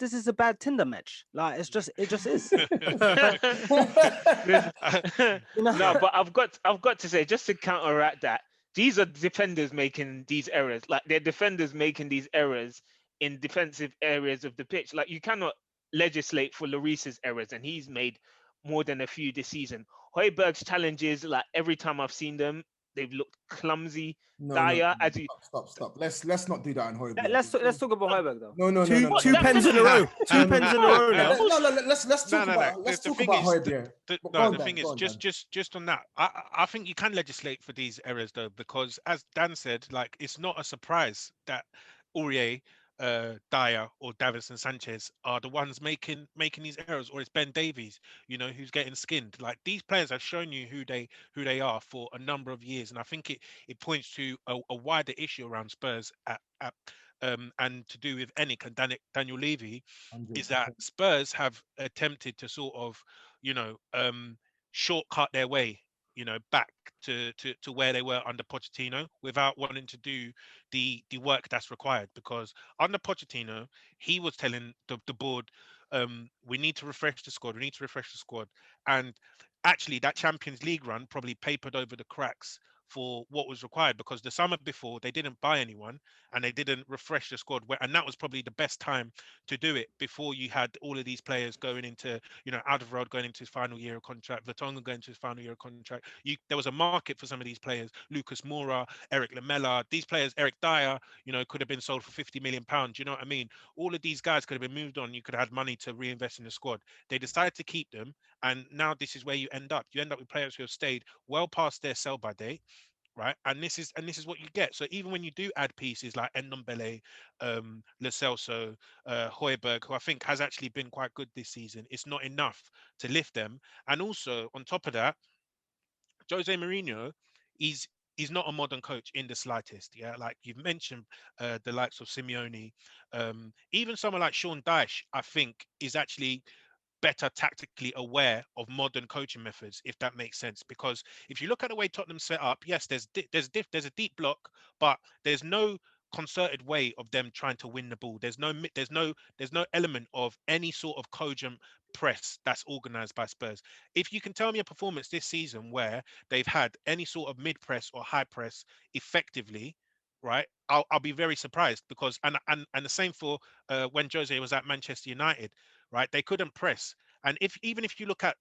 Tinder match. Like it just is. No, but I've got to say, just to counteract that, these are defenders making these errors. Like they're defenders making these errors in defensive areas of the pitch. Like, you cannot legislate for Lloris's errors, and he's made more than a few this season. Højbjerg's challenges, like every time I've seen them, they've looked clumsy. No, Dyer, as you stop. Let's not do that in Højbjerg. Let's talk about Højbjerg though. No. Two pens in a row. Two pens in a row now. Let's talk about Højbjerg. The thing is, just on that, I think you can legislate for these errors though, because as Dan said, like, it's not a surprise that Aurier, Dyer or Davinson Sanchez are the ones making these errors, or it's Ben Davies, you know, who's getting skinned. Like, these players have shown you who they are for a number of years, and I think it points to a wider issue around Spurs and to do with Ennick and Daniel Levy, 100%. is that Spurs have attempted to sort of, you know, shortcut their way, you know, back to where they were under Pochettino without wanting to do the work that's required. Because under Pochettino, he was telling the board, we need to refresh the squad. We need to refresh the squad. And actually, that Champions League run probably papered over the cracks for what was required, because the summer before they didn't buy anyone and they didn't refresh the squad, and that was probably the best time to do it, before you had all of these players going into, you know, Alderweireld going into his final year of contract, Vertonghen going into his final year of contract. There was a market for some of these players, Lucas Moura, Eric Lamela, these players, Eric Dyer, you know, could have been sold for £50 million. You know what I mean? All of these guys could have been moved on. You could have had money to reinvest in the squad. They decided to keep them, and now this is where you end up. You end up with players who have stayed well past their sell-by date, right? And this is what you get. So even when you do add pieces like Ndombele, Lo Celso, Højbjerg, who I think has actually been quite good this season, it's not enough to lift them. And also on top of that, Jose Mourinho, he's not a modern coach in the slightest. Yeah, like you've mentioned, the likes of Simeone, even someone like Sean Dyche, I think, is actually better tactically aware of modern coaching methods, if that makes sense. Because if you look at the way Tottenham set up, yes, there's a deep block, but there's no concerted way of them trying to win the ball. There's no element of any sort of cogent press that's organized by Spurs. If you can tell me a performance this season where they've had any sort of mid press or high press effectively, right, I'll be very surprised. Because and the same for when Jose was at Manchester United, right? They couldn't press. And even if you look at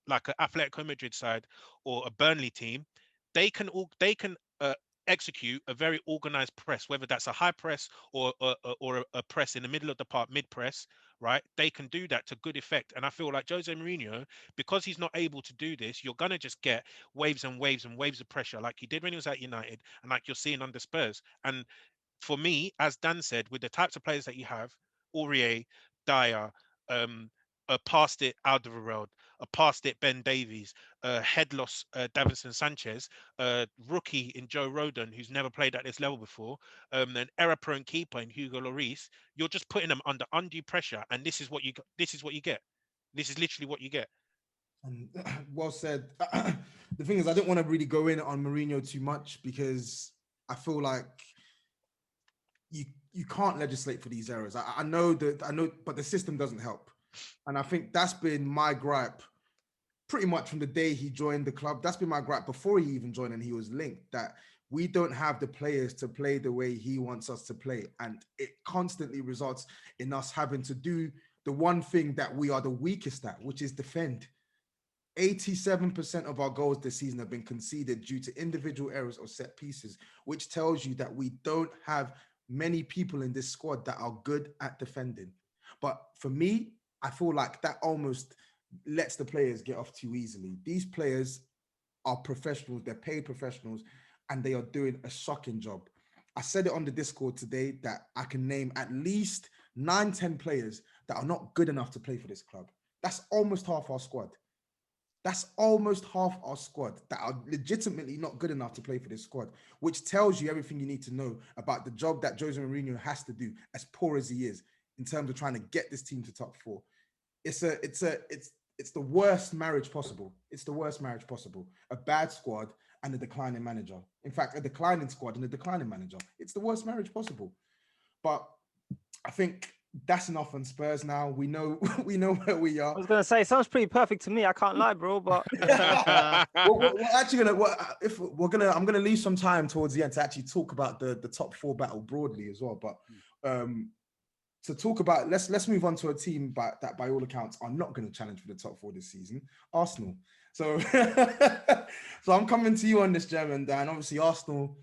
like an Atletico Madrid side or a Burnley team, they can execute a very organized press, whether that's a high press or a press in the middle of the park, mid press, right? They can do that to good effect. And I feel like Jose Mourinho, because he's not able to do this, you're going to just get waves and waves and waves of pressure, like he did when he was at United and like you're seeing under Spurs. And for me, as Dan said, with the types of players that you have, Aurier, Dyer, past it Alderweireld, past it Ben Davies, head loss Davinson Sanchez, rookie in Joe Rodon, who's never played at this level before, an error-prone keeper in Hugo Lloris, you're just putting them under undue pressure, and this is what you get. This is literally what you get. And well said. The thing is, I didn't want to really go in on Mourinho too much, because I feel like you can't legislate for these errors. I know, but the system doesn't help. And I think that's been my gripe pretty much from the day he joined the club. That's been my gripe before he even joined and he was linked, that we don't have the players to play the way he wants us to play. And it constantly results in us having to do the one thing that we are the weakest at, which is defend. 87% of our goals this season have been conceded due to individual errors or set pieces, which tells you that we don't have many people in this squad that are good at defending. But for me, I feel like that almost lets the players get off too easily. These players are professionals, they're paid professionals, and they are doing a shocking job. I said it on the Discord today that I can name at least 9-10 players that are not good enough to play for this club. That's almost half our squad. That's almost half our squad that are legitimately not good enough to play for this squad, which tells you everything you need to know about the job that Jose Mourinho has to do, as poor as he is, in terms of trying to get this team to top four. It's the worst marriage possible. It's the worst marriage possible. A bad squad and a declining manager. In fact, a declining squad and a declining manager. It's the worst marriage possible. But I think that's enough on Spurs now. We know where we are. I was gonna say, sounds pretty perfect to me. I can't lie, bro. But we're actually I'm gonna leave some time towards the end to actually talk about the top four battle broadly as well. But to talk about, let's move on to a team that by all accounts are not going to challenge for the top four this season, Arsenal. So, so I'm coming to you on this, German Dan. Obviously, Arsenal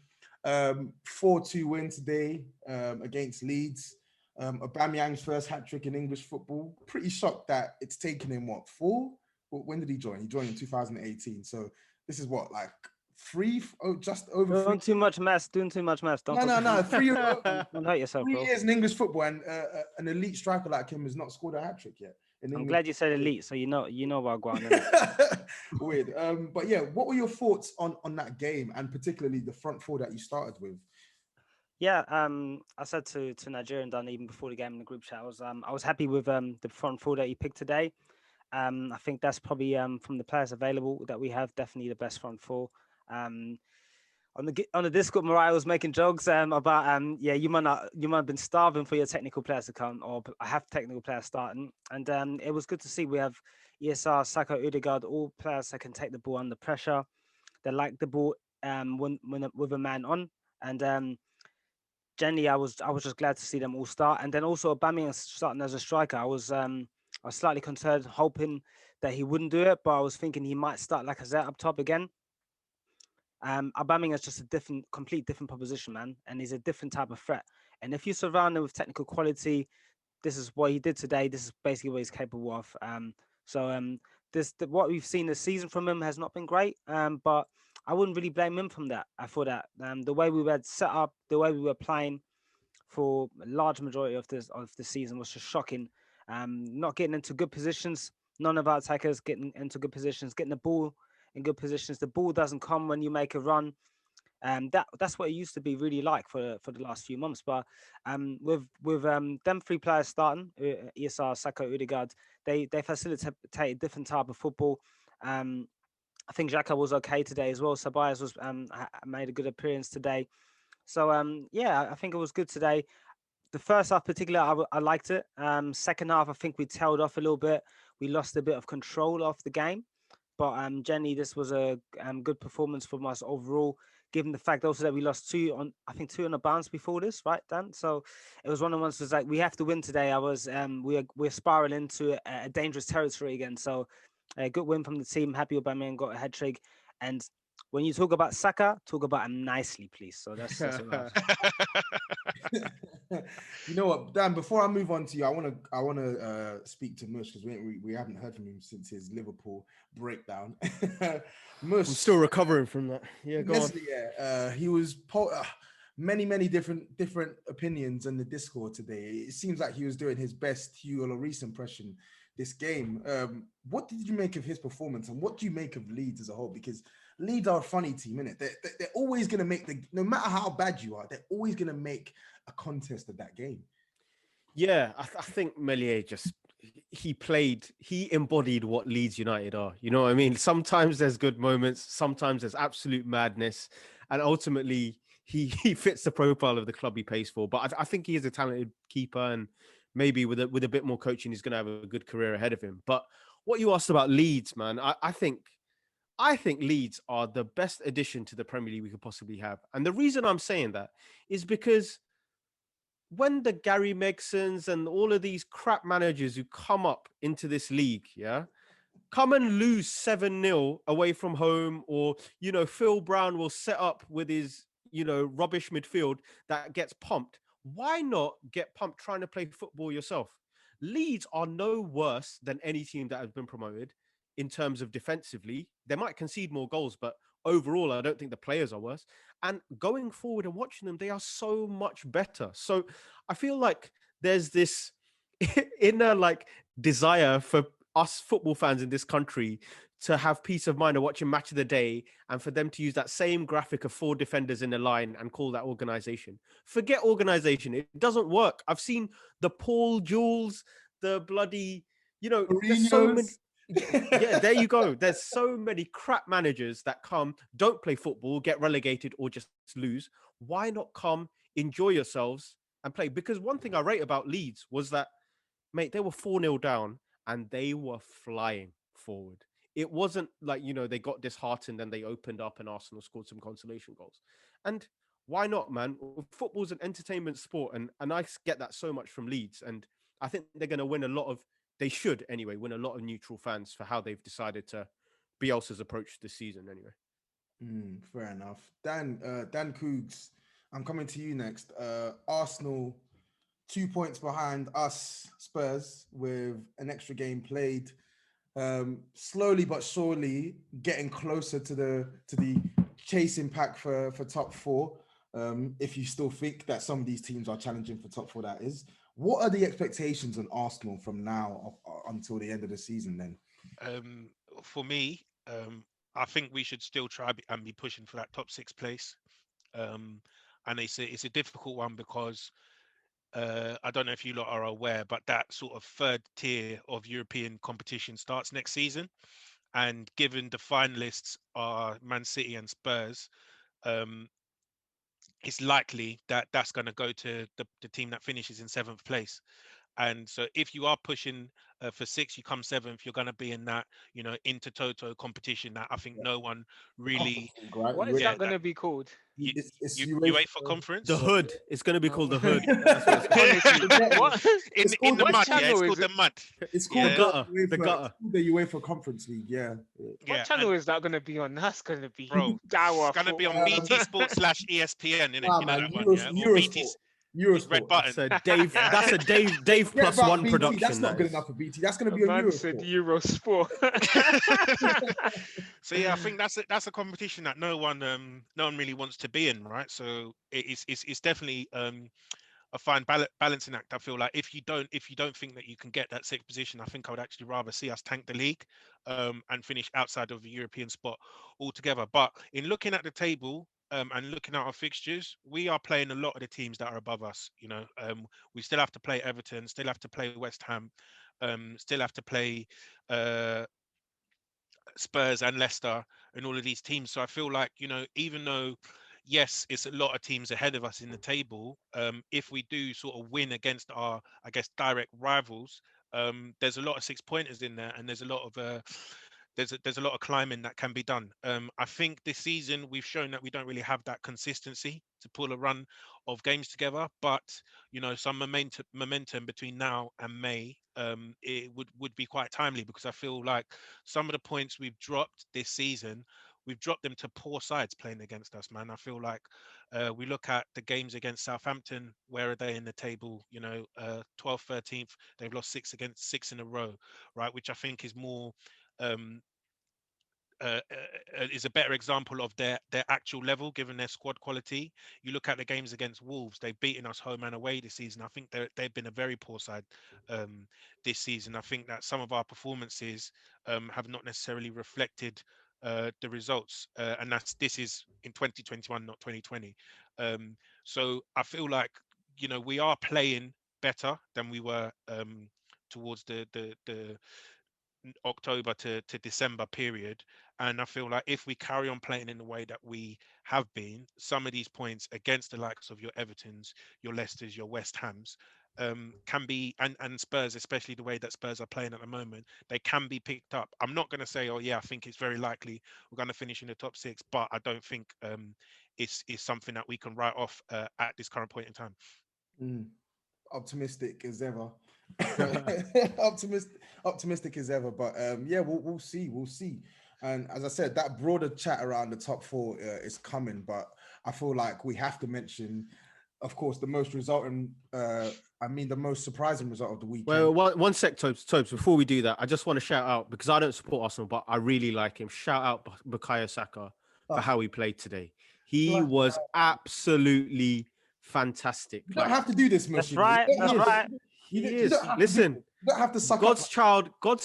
4-2 win today against Leeds. Aubameyang's first hat trick in English football. Pretty shocked that it's taken him four? When did he join? He joined in 2018. So this is what, like just over Doing three. too much mess. Doing too much mess. Don't No. don't hurt yourself, 3 bro. years in English football, and an elite striker like him has not scored a hat trick yet. I'm glad you said elite, so you know about going. Weird. But yeah, what were your thoughts on that game, and particularly the front four that you started with? Yeah, I said to Nigerian Dan even before the game in the group chat, I was happy with the front four that he picked today. I think that's probably from the players available that we have, definitely the best front four. On the Discord, Mariah was making jokes about yeah, you might have been starving for your technical players to come, or I have technical players starting, and it was good to see we have ESR, Saka, Odegaard, all players that can take the ball under pressure. They like the ball when with a man on, and generally I was just glad to see them all start, and then also Aubameyang starting as a striker. I was slightly concerned, hoping that he wouldn't do it, but I was thinking he might start like a Z up top again. Aubameyang is just a complete different proposition, man, and he's a different type of threat. And if you surround him with technical quality, this is what he did today. This is basically what he's capable of. What we've seen this season from him has not been great, but I wouldn't really blame him from that. For that. The way we were set up, the way we were playing for a large majority of the season was just shocking. Not getting into good positions. None of our attackers getting into good positions, getting the ball in good positions. The ball doesn't come when you make a run. That's what it used to be really like for the last few months. But with them three players starting, ESR, Saka, Odegaard, they facilitate a different type of football. I think Xhaka was okay today as well. Sabias was made a good appearance today. So yeah, I think it was good today. The first half, particularly, I liked it. Second half, I think we tailed off a little bit. We lost a bit of control of the game. But generally, this was a good performance from us overall, given the fact also that we lost two on a bounce before this, right, Dan? So it was one of the ones was like we have to win today. We're spiraling into a dangerous territory again. So a good win from the team. Happy Aubameyang got a hat trick, and when you talk about Saka, talk about him nicely, please. So that's what You know what, Dan? Before I move on to you, I want to speak to Mush because we haven't heard from him since his Liverpool breakdown. Mush, I'm still recovering from that. Yeah, go on. Yeah, he was many different opinions in the Discord today. It seems like he was doing his best Hugo Lloris impression this game. What did you make of his performance, and what do you make of Leeds as a whole? Because Leeds are a funny team, innit? They're always going to make no matter how bad you are, they're always going to make a contest of that game. Yeah, I think Melier he embodied what Leeds United are. You know what I mean? Sometimes there's good moments, sometimes there's absolute madness, and ultimately he fits the profile of the club he plays for. But I think he is a talented keeper, and maybe with a bit more coaching, he's going to have a good career ahead of him. But what you asked about Leeds, man, I think Leeds are the best addition to the Premier League we could possibly have. And the reason I'm saying that is because when the Gary Megsons and all of these crap managers who come up into this league, yeah, come and lose 7-0 away from home, or, Phil Brown will set up with his, rubbish midfield that gets pumped. Why not get pumped trying to play football yourself? Leeds are no worse than any team that has been promoted in terms of defensively. They might concede more goals, but overall, I don't think the players are worse. And going forward and watching them, they are so much better. So I feel like there's this inner desire for us football fans in this country to have peace of mind of watching Match of the Day, and for them to use that same graphic of 4 defenders in a line and call that organization. Forget organization. It doesn't work. I've seen the Paul Jules, the bloody, there's so many. Yeah, there you go. There's so many crap managers that come, don't play football, get relegated, or just lose. Why not come, enjoy yourselves, and play? Because one thing I rate about Leeds was that, mate, they were 4-0 down and they were flying forward. It wasn't like, they got disheartened and they opened up and Arsenal scored some consolation goals. And Why not, man? Football's an entertainment sport, and I get that so much from Leeds, and I think they're going to win a lot of. They should anyway win a lot of neutral fans for how they've decided to Bielsa's approach this season. Anyway, Fair enough. Dan Cougs, I'm coming to you next. Arsenal 2 points behind us, Spurs, with an extra game played. Slowly but surely getting closer to the chasing pack for top four. If you still think that some of these teams are challenging for top four, that is. What are the expectations on Arsenal from now until the end of the season then? For me, I think we should still try and be pushing for that top 6 place. And it's a difficult one because I don't know if you lot are aware, but that sort of third tier of European competition starts next season. And given the finalists are Man City and Spurs, it's likely that that's going to go to the team that finishes in 7th place. And so if you are pushing for 6, you come 7th, you're going to be in that, inter-toto competition that I think no one really. Conference League, right? What is Yeah, that going to be called? It's you UEFA. wait for conference. the Hood. It's going to be Oh. called the Hood. That's what it's called. Honestly, what? in called the what mud, yeah, channel it's is called the it? mud. It's called Yeah. gutter, UEFA, the gutter. It's called the UEFA Conference League. Yeah. What Yeah, channel is that going to be on? That's going to be bro, dour it's gonna be on football. BT Sports / ESPN, innit? Nah, You know man, that one, yeah? Or BT Eurosport. Red Eurosport. Button. So Dave, Yeah. that's a Dave Forget plus about one BT. production. That's not that good is. enough for BT. That's going to A be on man said Eurosport. Eurosport. So yeah, I think that's a competition that no one really wants to be in, right? So it's definitely a fine balancing act. I feel like if you don't think that you can get that 6th position, I think I would actually rather see us tank the league and finish outside of the European spot altogether. But in looking at the table and looking at our fixtures, we are playing a lot of the teams that are above us. We still have to play Everton, still have to play West Ham, still have to play Spurs and Leicester and all of these teams. So I feel like, even though, yes, it's a lot of teams ahead of us in the table, if we do sort of win against our, I guess, direct rivals, there's a lot of 6-pointers in there, and there's a lot of there's a lot of climbing that can be done. I think this season we've shown that we don't really have that consistency to pull a run of games together, but some momentum between now and May, it would be quite timely, because I feel like some of the points we've dropped this season, we've dropped them to poor sides playing against us, man. I feel like we look at the games against Southampton. Where are they in the table? 12th, 13th. They've lost 6 in a row, right? Which I think is more um, is a better example of their actual level, given their squad quality. You look at the games against Wolves; they've beaten us home and away this season. I think they've been a very poor side this season. I think that some of our performances have not necessarily reflected the results, and this is in 2021, not 2020. So I feel like we are playing better than we were towards the October to December period. And I feel like if we carry on playing in the way that we have been, some of these points against the likes of your Evertons, your Leicesters, your West Hams, can be, and Spurs, especially the way that Spurs are playing at the moment, they can be picked up. I'm not going to say, oh yeah, I think it's very likely we're going to finish in the top 6, but I don't think it's something that we can write off at this current point in time. Optimistic as ever. Optimistic as ever. But yeah, we'll see. And as I said, that broader chat around the top 4 is coming. But I feel like we have to mention, of course, the most surprising result of the weekend. Well, one sec, Tobes. Before we do that, I just want to shout out, because I don't support Arsenal, but I really like him. Shout out Bukayo Saka for how he played today. He was absolutely fantastic. You don't have to do this, That's Mushin. right. That's right. He is. Listen, you don't have to suck God's up.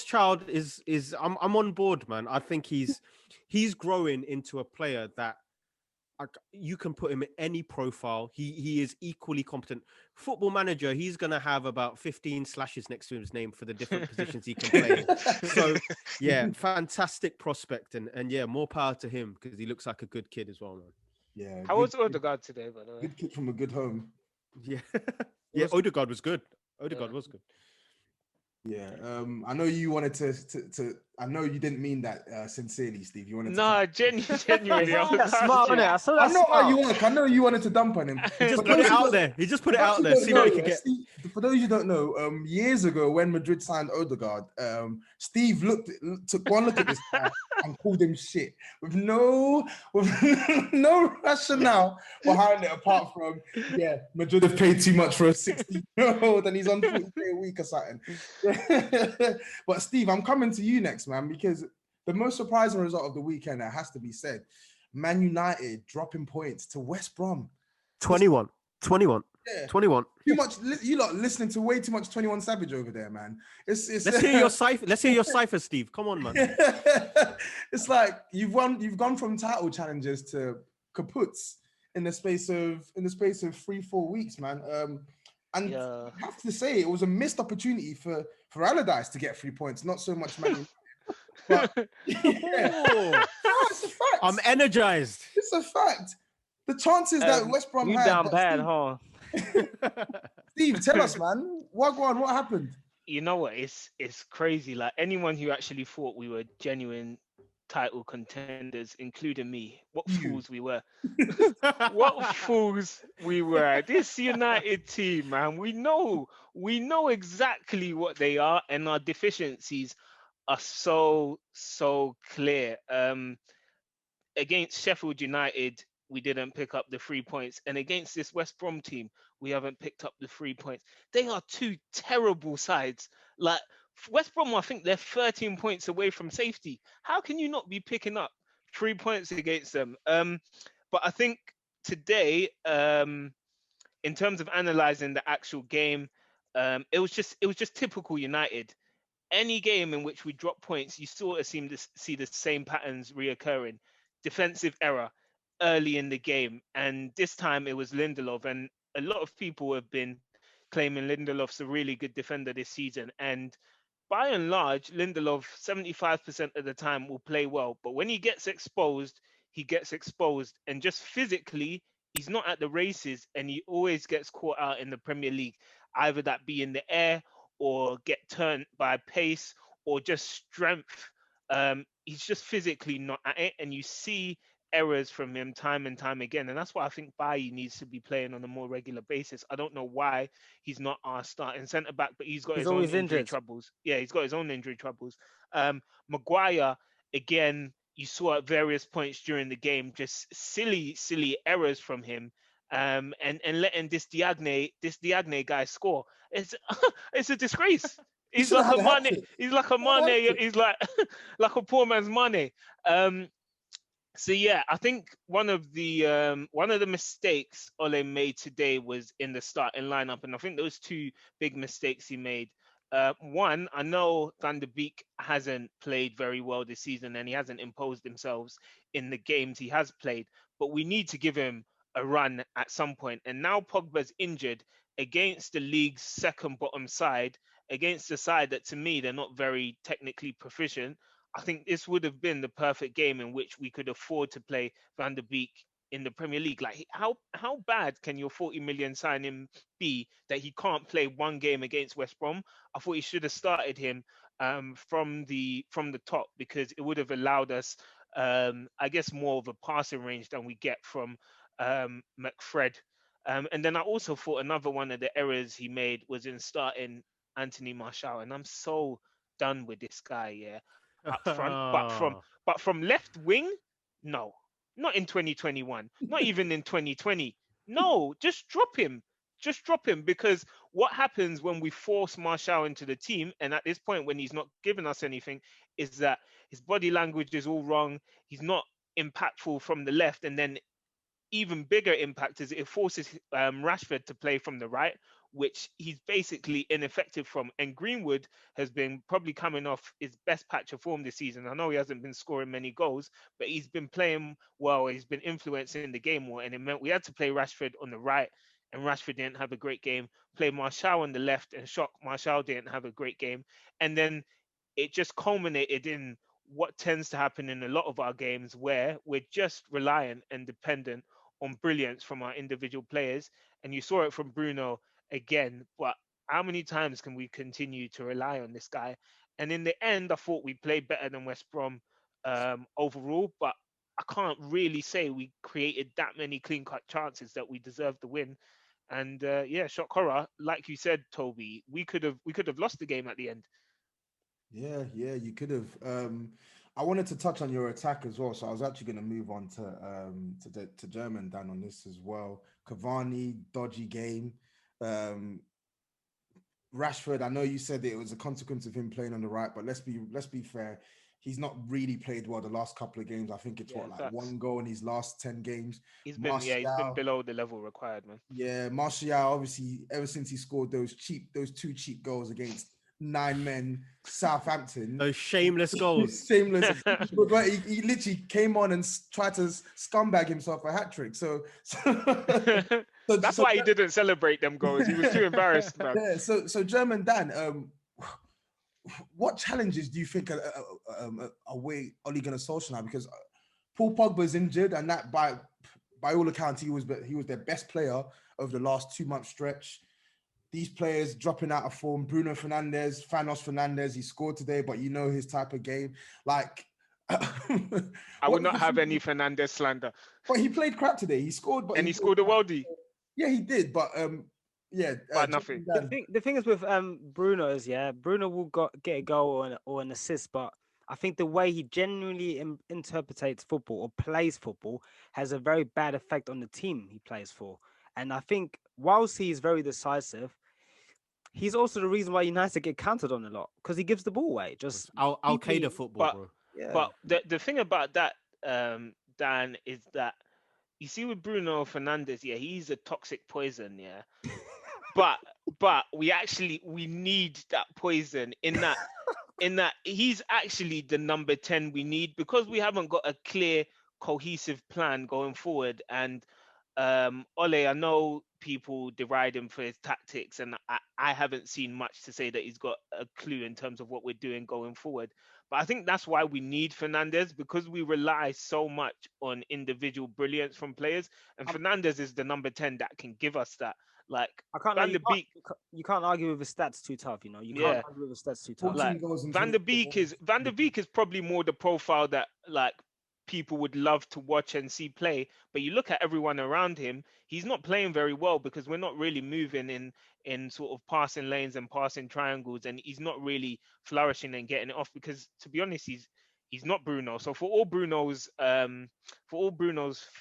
child is. I'm on board, man. I think he's growing into a player that you can put him in any profile. He is equally competent. Football Manager, he's gonna have about 15 slashes next to his name for the different positions he can play in. So yeah, fantastic prospect, and yeah, more power to him, because he looks like a good kid as well, man. Yeah. How was Odegaard today, by the way? Good kid from a good home. Yeah, yeah. Odegaard was good. Odegaard was good. Yeah, I know you wanted to. I know you didn't mean that sincerely, Steve. You wanted to come. Nah, genuinely, I was That's smart, asking. innit? I saw I that know how you smart. work. I know you wanted to dump on him. He just For put it those who out don't, there. He just put for it those out who there. don't See what know, he could yeah, get. Steve, for those who don't know, years ago when Madrid signed Odegaard, Steve took one look at this guy and called him shit with no rationale behind it apart from Madrid have paid too much for a 60-year-old and he's on 40K a week or something. But Steve, I'm coming to you next, man, because the most surprising result of the weekend, that has to be said, Man United dropping points to West Brom. 21. Yeah. 21. Too much. You lot listening to way too much 21 Savage over there, man. It's Let's hear your cipher. Let's hear your cipher, Steve. Come on, man. It's like you've gone from title challenges to kaputs in the space of 3-4 weeks, man. And Yeah. I have to say it was a missed opportunity for Allardyce to get 3 points, not so much Man United. But Oh, it's a fact. I'm energized. It's a fact. The chances that West Brom You had. down But bad, huh? Steve, tell us, man. What happened? You know what? It's crazy. Like anyone who actually thought we were genuine title contenders, including me, what You. fools we were. What fools we were. This United team, man. We know exactly what they are, and our deficiencies are so clear. Against Sheffield United, we didn't pick up the 3 points. And against this West Brom team, we haven't picked up the 3 points. They are two terrible sides. Like West Brom, I think they're 13 points away from safety. How can you not be picking up 3 points against them? But I think today, in terms of analysing the actual game, it was just typical United. Any game in which we drop points, you sort of seem to see the same patterns reoccurring. Defensive error early in the game, and this time it was Lindelof. And a lot of people have been claiming Lindelof's a really good defender this season. And by and large, Lindelof 75% of the time will play well, but when he gets exposed, he gets exposed, and just physically, he's not at the races, and he always gets caught out in the Premier League, either that be in the air or get turned by pace or just strength. He's just physically not at it, and you see errors from him time and time again, and that's why I think Bailly needs to be playing on a more regular basis. I don't know why he's not our starting centre back, but he's got He's his own always injury injured. troubles. Yeah, he's got his own injury troubles. Maguire, again, you saw at various points during the game just silly errors from him. And letting this Diagne guy score. It's it's a disgrace. He He's should have like had a a hat Mane. trick. He's like a He had a hat Mane. trick. He's like like a poor man's Mane. Um, so yeah, I think one of the mistakes Ole made today was in the starting lineup, and I think those two big mistakes he made. One, I know Van der Beek hasn't played very well this season, and he hasn't imposed himself in the games he has played. But we need to give him a run at some point. And now Pogba's injured against the league's second bottom side, against the side that to me they're not very technically proficient. I think this would have been the perfect game in which we could afford to play Van der Beek in the Premier League. Like how bad can your 40 million signing be that he can't play one game against West Brom? I thought he should have started him from the top, because it would have allowed us, I guess, more of a passing range than we get from McFred. And then I also thought another one of the errors he made was in starting Anthony Martial, and I'm so done with this guy. Yeah, up front, but from left wing, no, not in 2021, not even in 2020. No, just drop him. Just drop him, because what happens when we force Martial into the team, and at this point when he's not giving us anything, is that his body language is all wrong. He's not impactful from the left, and then even bigger impact is it forces Rashford to play from the right, which he's basically ineffective from. And Greenwood has been probably coming off his best patch of form this season. I know he hasn't been scoring many goals, but he's been playing well. He's been influencing the game more, and it meant we had to play Rashford on the right, and Rashford didn't have a great game. Play Martial on the left, and shock, Martial didn't have a great game. And then it just culminated in what tends to happen in a lot of our games, where we're just reliant and dependent on brilliance from our individual players. And you saw it from Bruno again. But how many times can we continue to rely on this guy? And in the end, I thought we played better than West Brom overall, but I can't really say we created that many clean cut chances that we deserved the win. And yeah, shock horror, like you said, Toby, we could have lost the game at the end. Yeah, yeah, you could have. I wanted to touch on your attack as well, so I was actually going to move on to German Dan on this as well. Cavani, dodgy game. Um, Rashford, I know you said that it was a consequence of him playing on the right, but let's be fair. He's not really played well the last couple of games. I think it's Yeah, what, like facts. 1 goal in his last 10 games. He's been Martial, below the level required, man. yeah, Martial, obviously, ever since he scored those 2 cheap goals against 9 men, Southampton, Those shameless goals. shameless. But he literally came on and tried to scumbag himself a hat trick. So, That's why he didn't celebrate them goals. He was too embarrassed, man. yeah. So German Dan, what challenges do you think are Ole Gunnar Solskjaer now? Because Paul Pogba's injured, and that by all accounts he was their best player over the last 2 month stretch. These players dropping out of form. Bruno Fernandes, Thanos Fernandes, he scored today, but you know his type of game. Like, I would not have any Fernandes slander. But he played crap today. He scored, but And he scored a worldie. Yeah, he did, but yeah, but nothing. The thing is with Bruno is Bruno will get a goal or an assist, but I think the way he genuinely interprets football or plays football has a very bad effect on the team he plays for. And I think whilst he is very decisive, he's also the reason why United get counted on a lot because he gives the ball away. Just Al Qaeda football, bro. Yeah. But the thing about that, Dan, is that you see with Bruno Fernandes, yeah, he's a toxic poison, yeah. but we need that poison in that he's actually the number 10 we need because we haven't got a clear, cohesive plan going forward. And Ole, I know people deride him for his tactics, and I haven't seen much to say that he's got a clue in terms of what we're doing going forward. But I think that's why we need Fernandes, because we rely so much on individual brilliance from players, and Fernandes is the number 10 that can give us that. Like, I can't. Van der Beek, you can't argue with his stats too tough. You know, you can't argue with his stats too tough. Like Van der Beek is probably more the profile that like people would love to watch and see play. But you look at everyone around him, he's not playing very well because we're not really moving in sort of passing lanes and passing triangles, and he's not really flourishing and getting it off because, to be honest, he's not Bruno. So for all Bruno's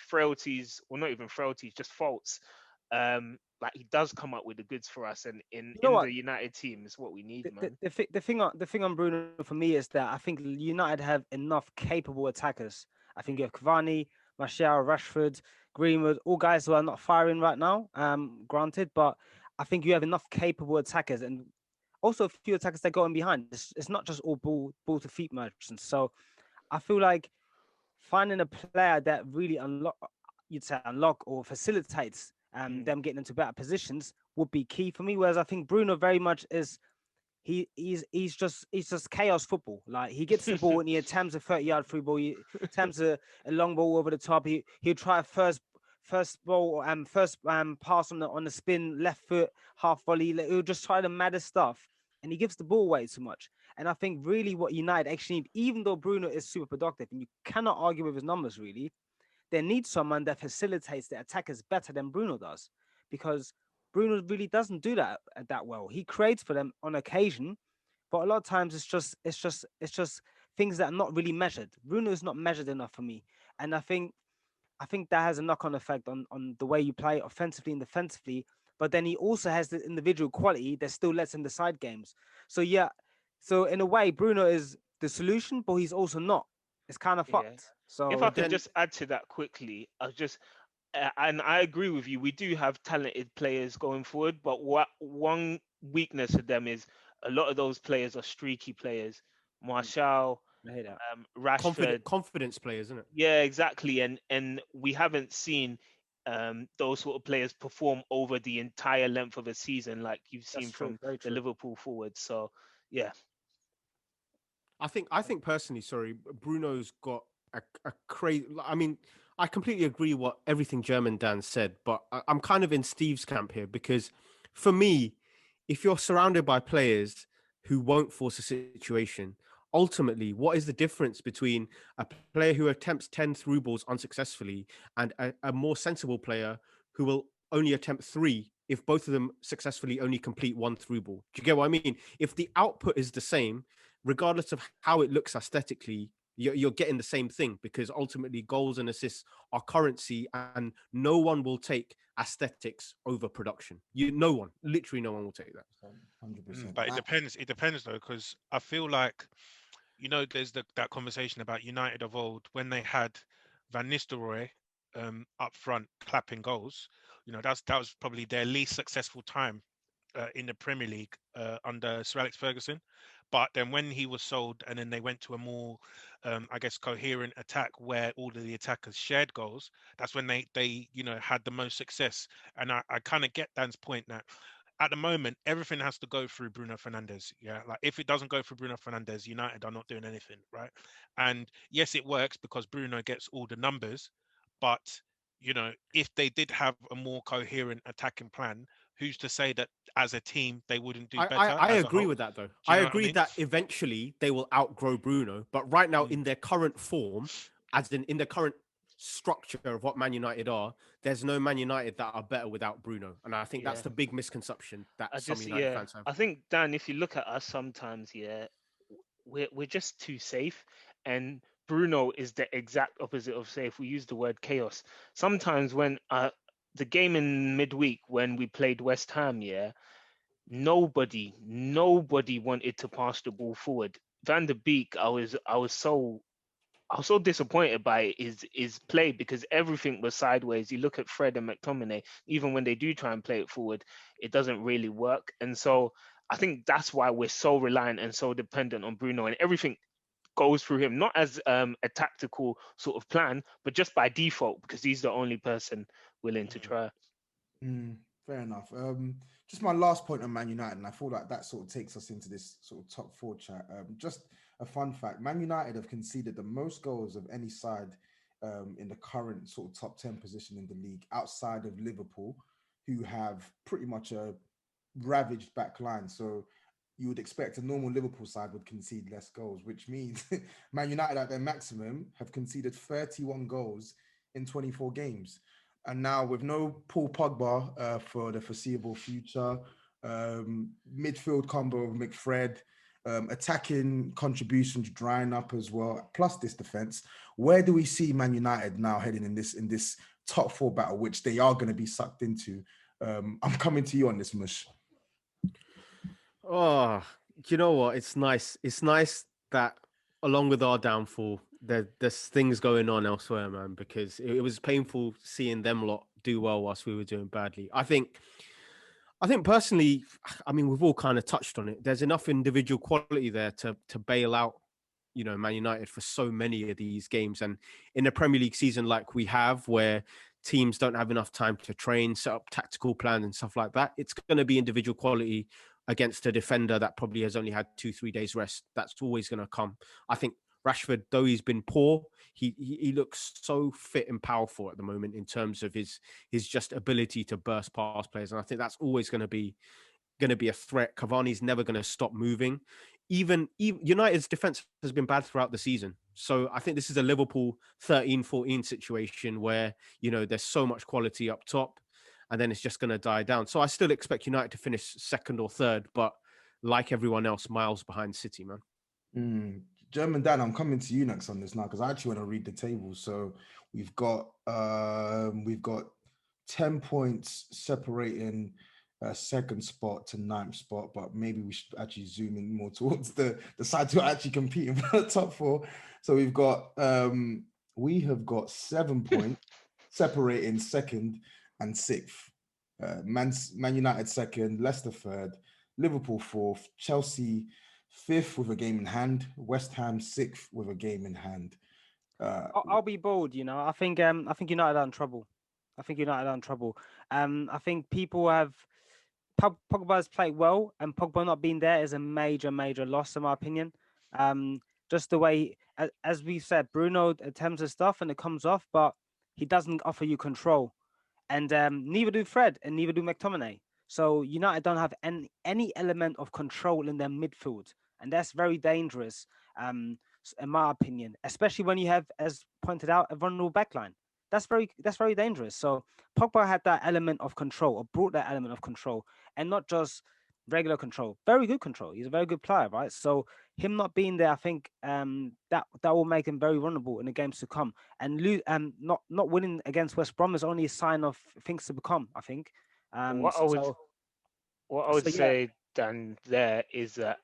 frailties, or not even frailties, just faults, like he does come up with the goods for us, and in the United team is what we need, man. The thing on Bruno for me is that I think United have enough capable attackers. I think you have Cavani, Martial, Rashford, Greenwood, all guys who are not firing right now. Granted, but I think you have enough capable attackers and also a few attackers that go in behind. It's not just all ball to feet merchants. So I feel like finding a player that really unlock or facilitates them getting into better positions would be key for me. Whereas I think Bruno very much is he's just chaos football. Like he gets the ball and he attempts a 30-yard free ball, he attempts a long ball over the top. He'll try a first pass on the spin, left foot, half volley. He'll just try the maddest stuff, and he gives the ball away too much. And I think really what United actually need, even though Bruno is super productive, and you cannot argue with his numbers really, they need someone that facilitates the attackers better than Bruno does, because Bruno really doesn't do that well. He creates for them on occasion, but a lot of times it's just things that are not really measured. Bruno is not measured enough for me, and I think that has a knock-on effect on the way you play offensively and defensively. But then he also has the individual quality that still lets him decide games. So yeah, so in a way, Bruno is the solution, but he's also not. It's kind of fucked. So if I can just add to that quickly, and I agree with you. We do have talented players going forward, but one weakness of them is a lot of those players are streaky players. Martial, Rashford, confidence players, isn't it? Yeah, exactly. And we haven't seen those sort of players perform over the entire length of a season like you've seen from the Liverpool forwards. So yeah. I think personally, sorry, Bruno's got a crazy. I mean, I completely agree what everything German Dan said, but I'm kind of in Steve's camp here because, for me, if you're surrounded by players who won't force a situation, ultimately, what is the difference between a player who attempts 10 through balls unsuccessfully and a more sensible player who will only attempt three if both of them successfully only complete one through ball? Do you get what I mean? If the output is the same, regardless of how it looks aesthetically, you're getting the same thing, because ultimately goals and assists are currency, and no one will take aesthetics over production. No one, literally no one will take that. 100%. But it depends. It depends though, because I feel like, there's that conversation about United of old when they had Van Nistelrooy up front clapping goals. That was probably their least successful time in the Premier League under Sir Alex Ferguson. But then when he was sold, and then they went to a more, I guess, coherent attack where all of the attackers shared goals, that's when they had the most success. And I kind of get Dan's point that at the moment, everything has to go through Bruno Fernandes. Yeah, like if it doesn't go through Bruno Fernandes, United are not doing anything, right? And yes, it works because Bruno gets all the numbers, but if they did have a more coherent attacking plan, who's to say that as a team they wouldn't do better? I as a agree whole? with that, though. Do you I know what I agree mean? that eventually they will outgrow Bruno, but right now, Mm. in their current form, as in the current structure of what Man United are, there's no Man United that are better without Bruno, and I think that's the big misconception that some United fans have. I think, Dan, if you look at us sometimes, we're just too safe, and Bruno is the exact opposite of safe. We use the word chaos sometimes. When the game in midweek when we played West Ham, nobody wanted to pass the ball forward. Van der Beek, I was so disappointed by his play, because everything was sideways. You look at Fred and McTominay, even when they do try and play it forward, it doesn't really work. And so I think that's why we're so reliant and so dependent on Bruno, and everything goes through him, not as a tactical sort of plan, but just by default, because he's the only person willing to try. Fair enough. Just my last point on Man United, and I feel like that sort of takes us into this sort of top four chat. Just a fun fact: Man United have conceded the most goals of any side in the current sort of top 10 position in the league, outside of Liverpool, who have pretty much a ravaged back line. So you would expect a normal Liverpool side would concede less goals, which means Man United at their maximum have conceded 31 goals in 24 games. And now with no Paul Pogba for the foreseeable future, midfield combo of McFred, attacking contributions drying up as well, plus this defense, where do we see Man United now heading in this top four battle, which they are going to be sucked into? I'm coming to you on this, Mush. Oh, you know what? It's nice. It's nice that along with our downfall, there's things going on elsewhere, man, because it was painful seeing them lot do well whilst we were doing badly. I think personally, I mean, we've all kind of touched on it. There's enough individual quality there to bail out, Man United for so many of these games. And in a Premier League season like we have, where teams don't have enough time to train, set up tactical plans and stuff like that, it's going to be individual quality against a defender that probably has only had 2-3 days rest. That's always going to come. I think Rashford, though he's been poor, he looks so fit and powerful at the moment in terms of his just ability to burst past players, and I think that's always going to be a threat. Cavani's never going to stop moving. Even United's defense has been bad throughout the season, so I think this is a Liverpool 13-14 situation where there's so much quality up top, and then it's just going to die down. So I still expect United to finish second or third, but like everyone else, miles behind City, man. German Dan, I'm coming to you next on this now, because I actually want to read the table. So we've got 10 points separating second spot to ninth spot, but maybe we should actually zoom in more towards the side to actually competing for the top four. So we have got 7 points separating second and sixth. Man United second, Leicester third, Liverpool fourth, Chelsea fifth with a game in hand, West Ham sixth with a game in hand. I'll be bold. I think United are in trouble. I think people have Pogba's played well, and Pogba not being there is a major loss in my opinion. Just the way, as we said, Bruno attempts his stuff and it comes off, but he doesn't offer you control, and neither do Fred and neither do McTominay. So United don't have any element of control in their midfield, and that's very dangerous, in my opinion. Especially when you have, as pointed out, a vulnerable backline. That's very dangerous. So Pogba had that element of control, or brought that element of control, and not just regular control. Very good control. He's a very good player, right? So him not being there, I think that will make him very vulnerable in the games to come. And not winning against West Brom is only a sign of things to become, I think. What I would So what I would so yeah, say, Dan, there is that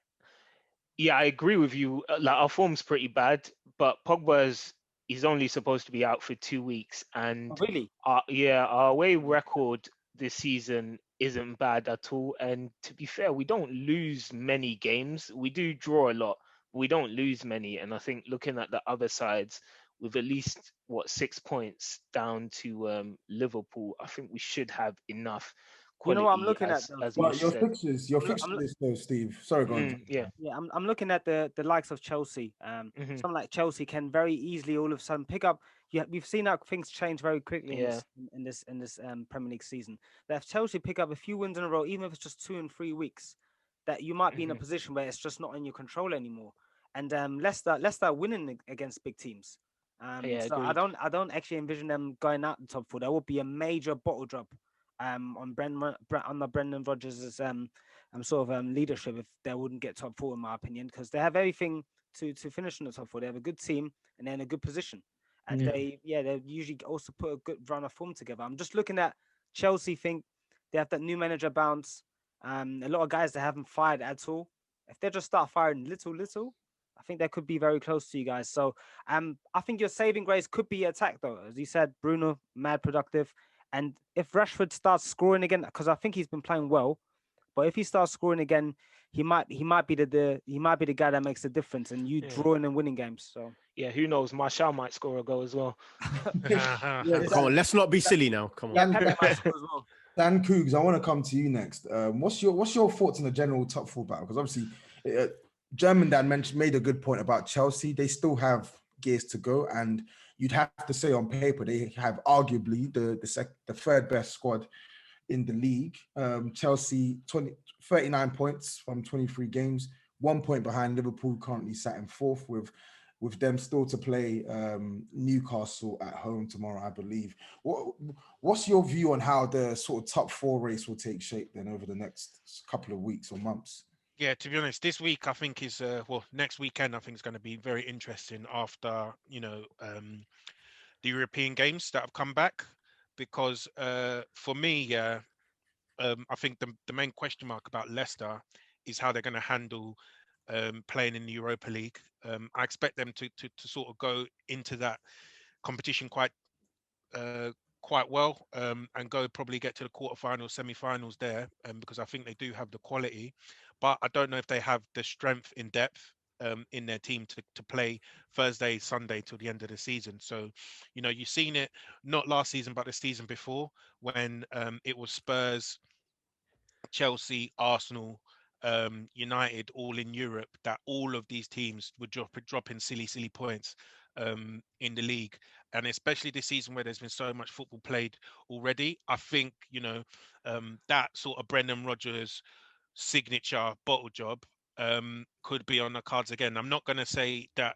yeah, I agree with you. Like our form's pretty bad, but Pogba's he's only supposed to be out for 2 weeks, and really. our away record this season isn't bad at all. And to be fair, we don't lose many games. We do draw a lot, but we don't lose many. And I think looking at the other sides, with at least 6 points down to Liverpool, I think we should have enough You know what I'm quality, looking at though, as Steve? we But your said. fixtures, your I'm, look- fixture I'm look- list though, Steve. Sorry, go on. Yeah. yeah, I'm looking at the likes of Chelsea. Hmm. Someone like Chelsea can very easily all of a sudden pick up. Yeah, we've seen how things change very quickly in Yeah. this Premier League season. That if Chelsea pick up a few wins in a row, even if it's just 2 and 3 weeks, that you might be in a Hmm. position where it's just not in your control anymore. And Leicester winning against big teams. Yeah. So I Agreed. don't actually envision them going out the top four. There would be a major bottle drop on Brendan Rodgers' sort of leadership if they wouldn't get top four, in my opinion, because they have everything to finish in the top four. They have a good team and they're in a good position, and Yeah. they usually also put a good run of form together. I'm just looking at Chelsea. Think they have that new manager bounce. A lot of guys they haven't fired at all. If they just start firing little, I think they could be very close to you guys. So I think your saving grace could be attack though, as you said, Bruno, mad productive. And if Rashford starts scoring again, because I think he's been playing well, but if he starts scoring again, he might be the guy that makes the difference, and you Yeah. drawing and winning games. So Yeah. Who knows? Martial might score a goal as well. Yeah, Come on, let's not be silly now. Come on. yeah, Dan, Pepe might score as well. Dan Coogs, I want to come to you next. What's your thoughts on the general top four battle? Because obviously, German Dan made a good point about Chelsea. They still have gears to go, and you'd have to say on paper they have arguably the third best squad in the league. Chelsea 39 points from 23 games, 1 point behind Liverpool, currently sat in fourth with them still to play Newcastle at home tomorrow, I believe. What's your view on how the sort of top four race will take shape then over the next couple of weeks or months? Yeah, to be honest, this week I think is next weekend I think is going to be very interesting after the European games that have come back, because for me, I think the main question mark about Leicester is how they're going to handle playing in the Europa League. I expect them to sort of go into that competition uh, quite well, and go probably get to the quarterfinals, semi-finals there, because I think they do have the quality, but I don't know if they have the strength in depth in their team to play Thursday, Sunday till the end of the season. So, you've seen it not last season but the season before when it was Spurs, Chelsea, Arsenal, United, all in Europe, that all of these teams would dropping silly points in the league, and especially this season where there's been so much football played already. I think that sort of Brendan Rodgers signature bottle job could be on the cards again. I'm not going to say that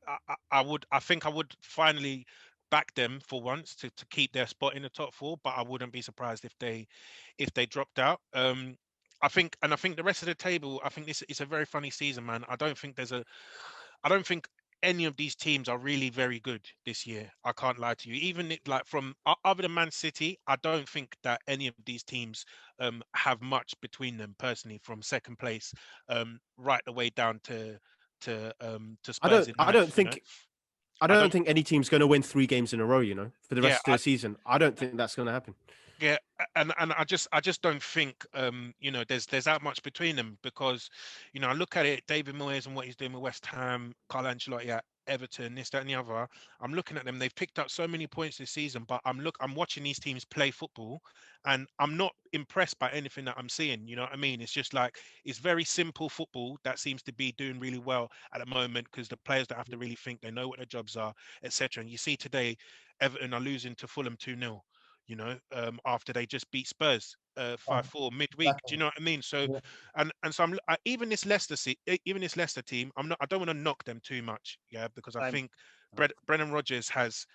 I would. I think I would finally back them for once to keep their spot in the top four, but I wouldn't be surprised if they dropped out. I think the rest of the table, I think this is a very funny season, man. I don't think any of these teams are really very good this year. I can't lie to you. Even like from other than Man City, I don't think that any of these teams have much between them personally, from second place right the way down to I Spurs don't. in I ninth. don't think. I I don't don't. think any team's going to win 3 games in a row. For the Yeah, rest of the season, I don't think that's going to happen. Yeah, and I just don't think there's that much between them, because I look at it, David Moyes and what he's doing with West Ham, Carlo Ancelotti at Everton, this, that, and the other. I'm looking at them. They've picked up so many points this season, but I'm watching these teams play football, and I'm not impressed by anything that I'm seeing. You know what I mean? It's just like it's very simple football that seems to be doing really well at the moment, because the players don't have to really think. They know what their jobs are, etc. And you see today, Everton are losing to Fulham 2-0. after they just beat Spurs 5-4 midweek. Do you know what I mean? So, Yeah. and so even this Leicester team, I don't want to knock them too much, yeah, because I Same. think Brendan Rodgers has,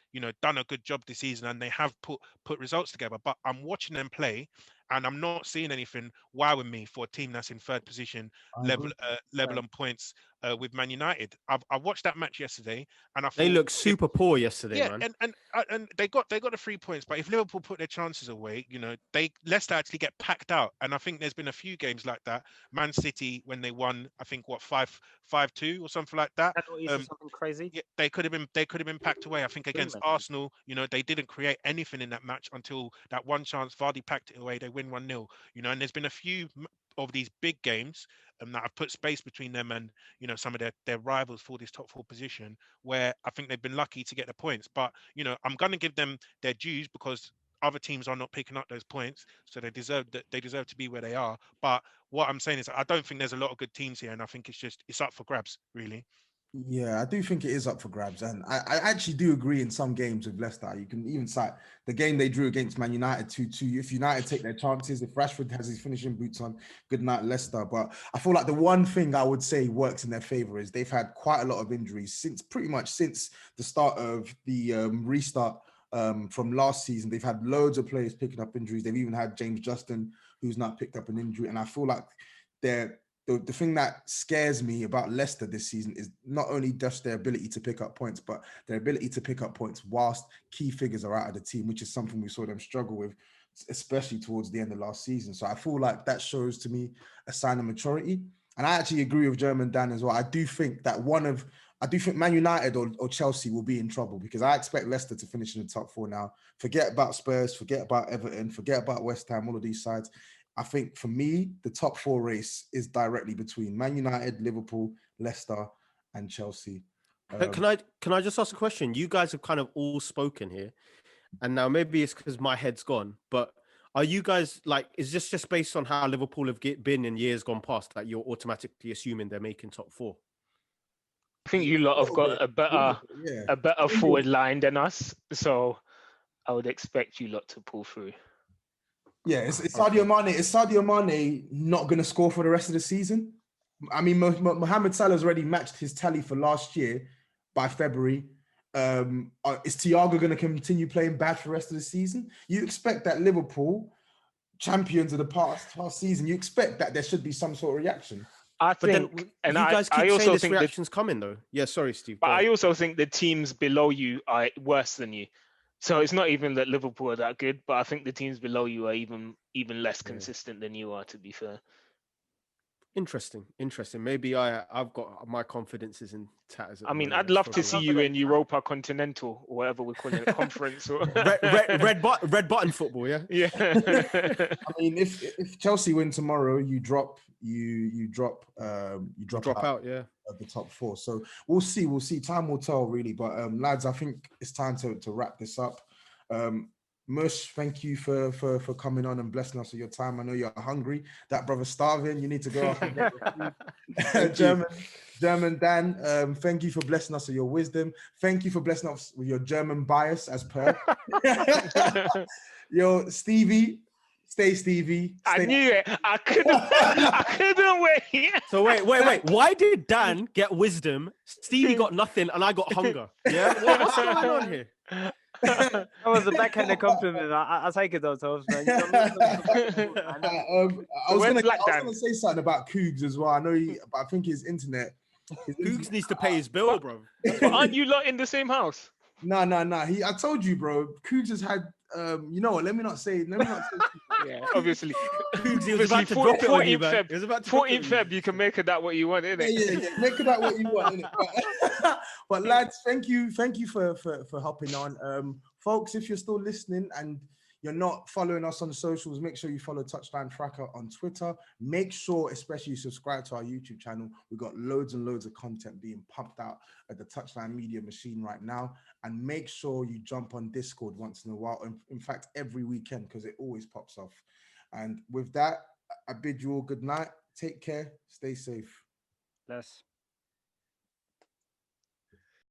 done a good job this season, and they have put results together. But I'm watching them play, and I'm not seeing anything wowing me for a team that's in third position, I agree. level on points with Man United. I watched that match yesterday, and I They thought, looked super poor yesterday, yeah, man. and they got the 3 points, but if Liverpool put their chances away, Leicester actually get packed out, and I think there's been a few games like that. Man City, when they won, I think 5-2 or something like that. That what you said, something crazy. Yeah, they could have been packed away. I think against Dreaming. Arsenal, they didn't create anything in that match until that one chance. Vardy packed it away. They win 1-0. And there's been a few of these big games that have put space between them and some of their rivals for this top 4 position, where I think they've been lucky to get the points. But I'm going to give them their dues, because other teams are not picking up those points, so they deserve to be where they are. But what I'm saying is, I don't think there's a lot of good teams here, and I think it's up for grabs, really. Yeah, I do think it is up for grabs. And I actually do agree in some games with Leicester. You can even cite the game they drew against Man United 2-2. If United take their chances, if Rashford has his finishing boots on, good night, Leicester. But I feel like the one thing I would say works in their favor is they've had quite a lot of injuries since the start of the restart from last season. They've had loads of players picking up injuries. They've even had James Justin, who's not picked up an injury. And I feel like they're the thing that scares me about Leicester this season is not only just their ability to pick up points, but their ability to pick up points whilst key figures are out of the team, which is something we saw them struggle with, especially towards the end of last season. So I feel like that shows to me a sign of maturity. And I actually agree with German Dan as well. I do think Man United or Chelsea will be in trouble, because I expect Leicester to finish in the top 4 now. Forget about Spurs, forget about Everton, forget about West Ham, all of these sides. I think for me, the top 4 race is directly between Man United, Liverpool, Leicester, and Chelsea. Can I just ask a question? You guys have kind of all spoken here, and now maybe it's because my head's gone, but are you guys like, is this just based on how Liverpool have been in years gone past, that you're automatically assuming they're making top 4? I think you lot have got a better forward line than us, so I would expect you lot to pull through. Yeah, it's Sadio Mane. Is Sadio Mane not going to score for the rest of the season? I mean, Mohamed Salah's already matched his tally for last year by February. Is Thiago going to continue playing bad for the rest of the season? You expect that Liverpool, champions of the past season, you expect that there should be some sort of reaction. I think, but then, and you guys keep saying this reaction's coming though. Yeah, sorry, Steve. But I also think the teams below you are worse than you. So it's not even that Liverpool are that good, but I think the teams below you are even less consistent than you are, to be fair. Interesting. Maybe I've got my confidence is in tatters. I mean, I'd love to see you in Europa Continental or whatever we're calling it, conference or red button football. Yeah. Yeah. I mean, if Chelsea win tomorrow, you drop out. Yeah. Of the top 4. So we'll see. Time will tell, really. But lads, I think it's time to wrap this up. Mush, thank you for coming on and blessing us with your time. I know you're hungry. That brother's starving. You need to go off and get your food. German Dan, thank you for blessing us with your wisdom. Thank you for blessing us with your German bias, as per. Yo, Stevie. Stay Stevie. I knew it. I couldn't wait. So wait. Why did Dan get wisdom? Stevie got nothing, and I got hunger. Yeah. What's going on here? That was a backhanded compliment. I'll take it though, Toves, man. I was gonna say something about Cougs as well. I know but I think his internet. Cougs needs to pay his bill, bro. But aren't you lot in the same house? No. I told you, bro. Cougs has had. You know what? Let me not say. Yeah, obviously. Cougs, he was about to drop it on you, man. 14th Feb, you can make it that what you want, innit? Yeah. Make it that what you want, innit? But lads, thank you for hopping on. Folks, if you're still listening and you're not following us on the socials, make sure you follow Touchline Fracas on Twitter. Make sure, especially, you subscribe to our YouTube channel. We've got loads and loads of content being pumped out at the Touchline Media machine right now. And make sure you jump on Discord once in a while. In fact, every weekend, because it always pops off. And with that, I bid you all good night. Take care. Stay safe. Bless.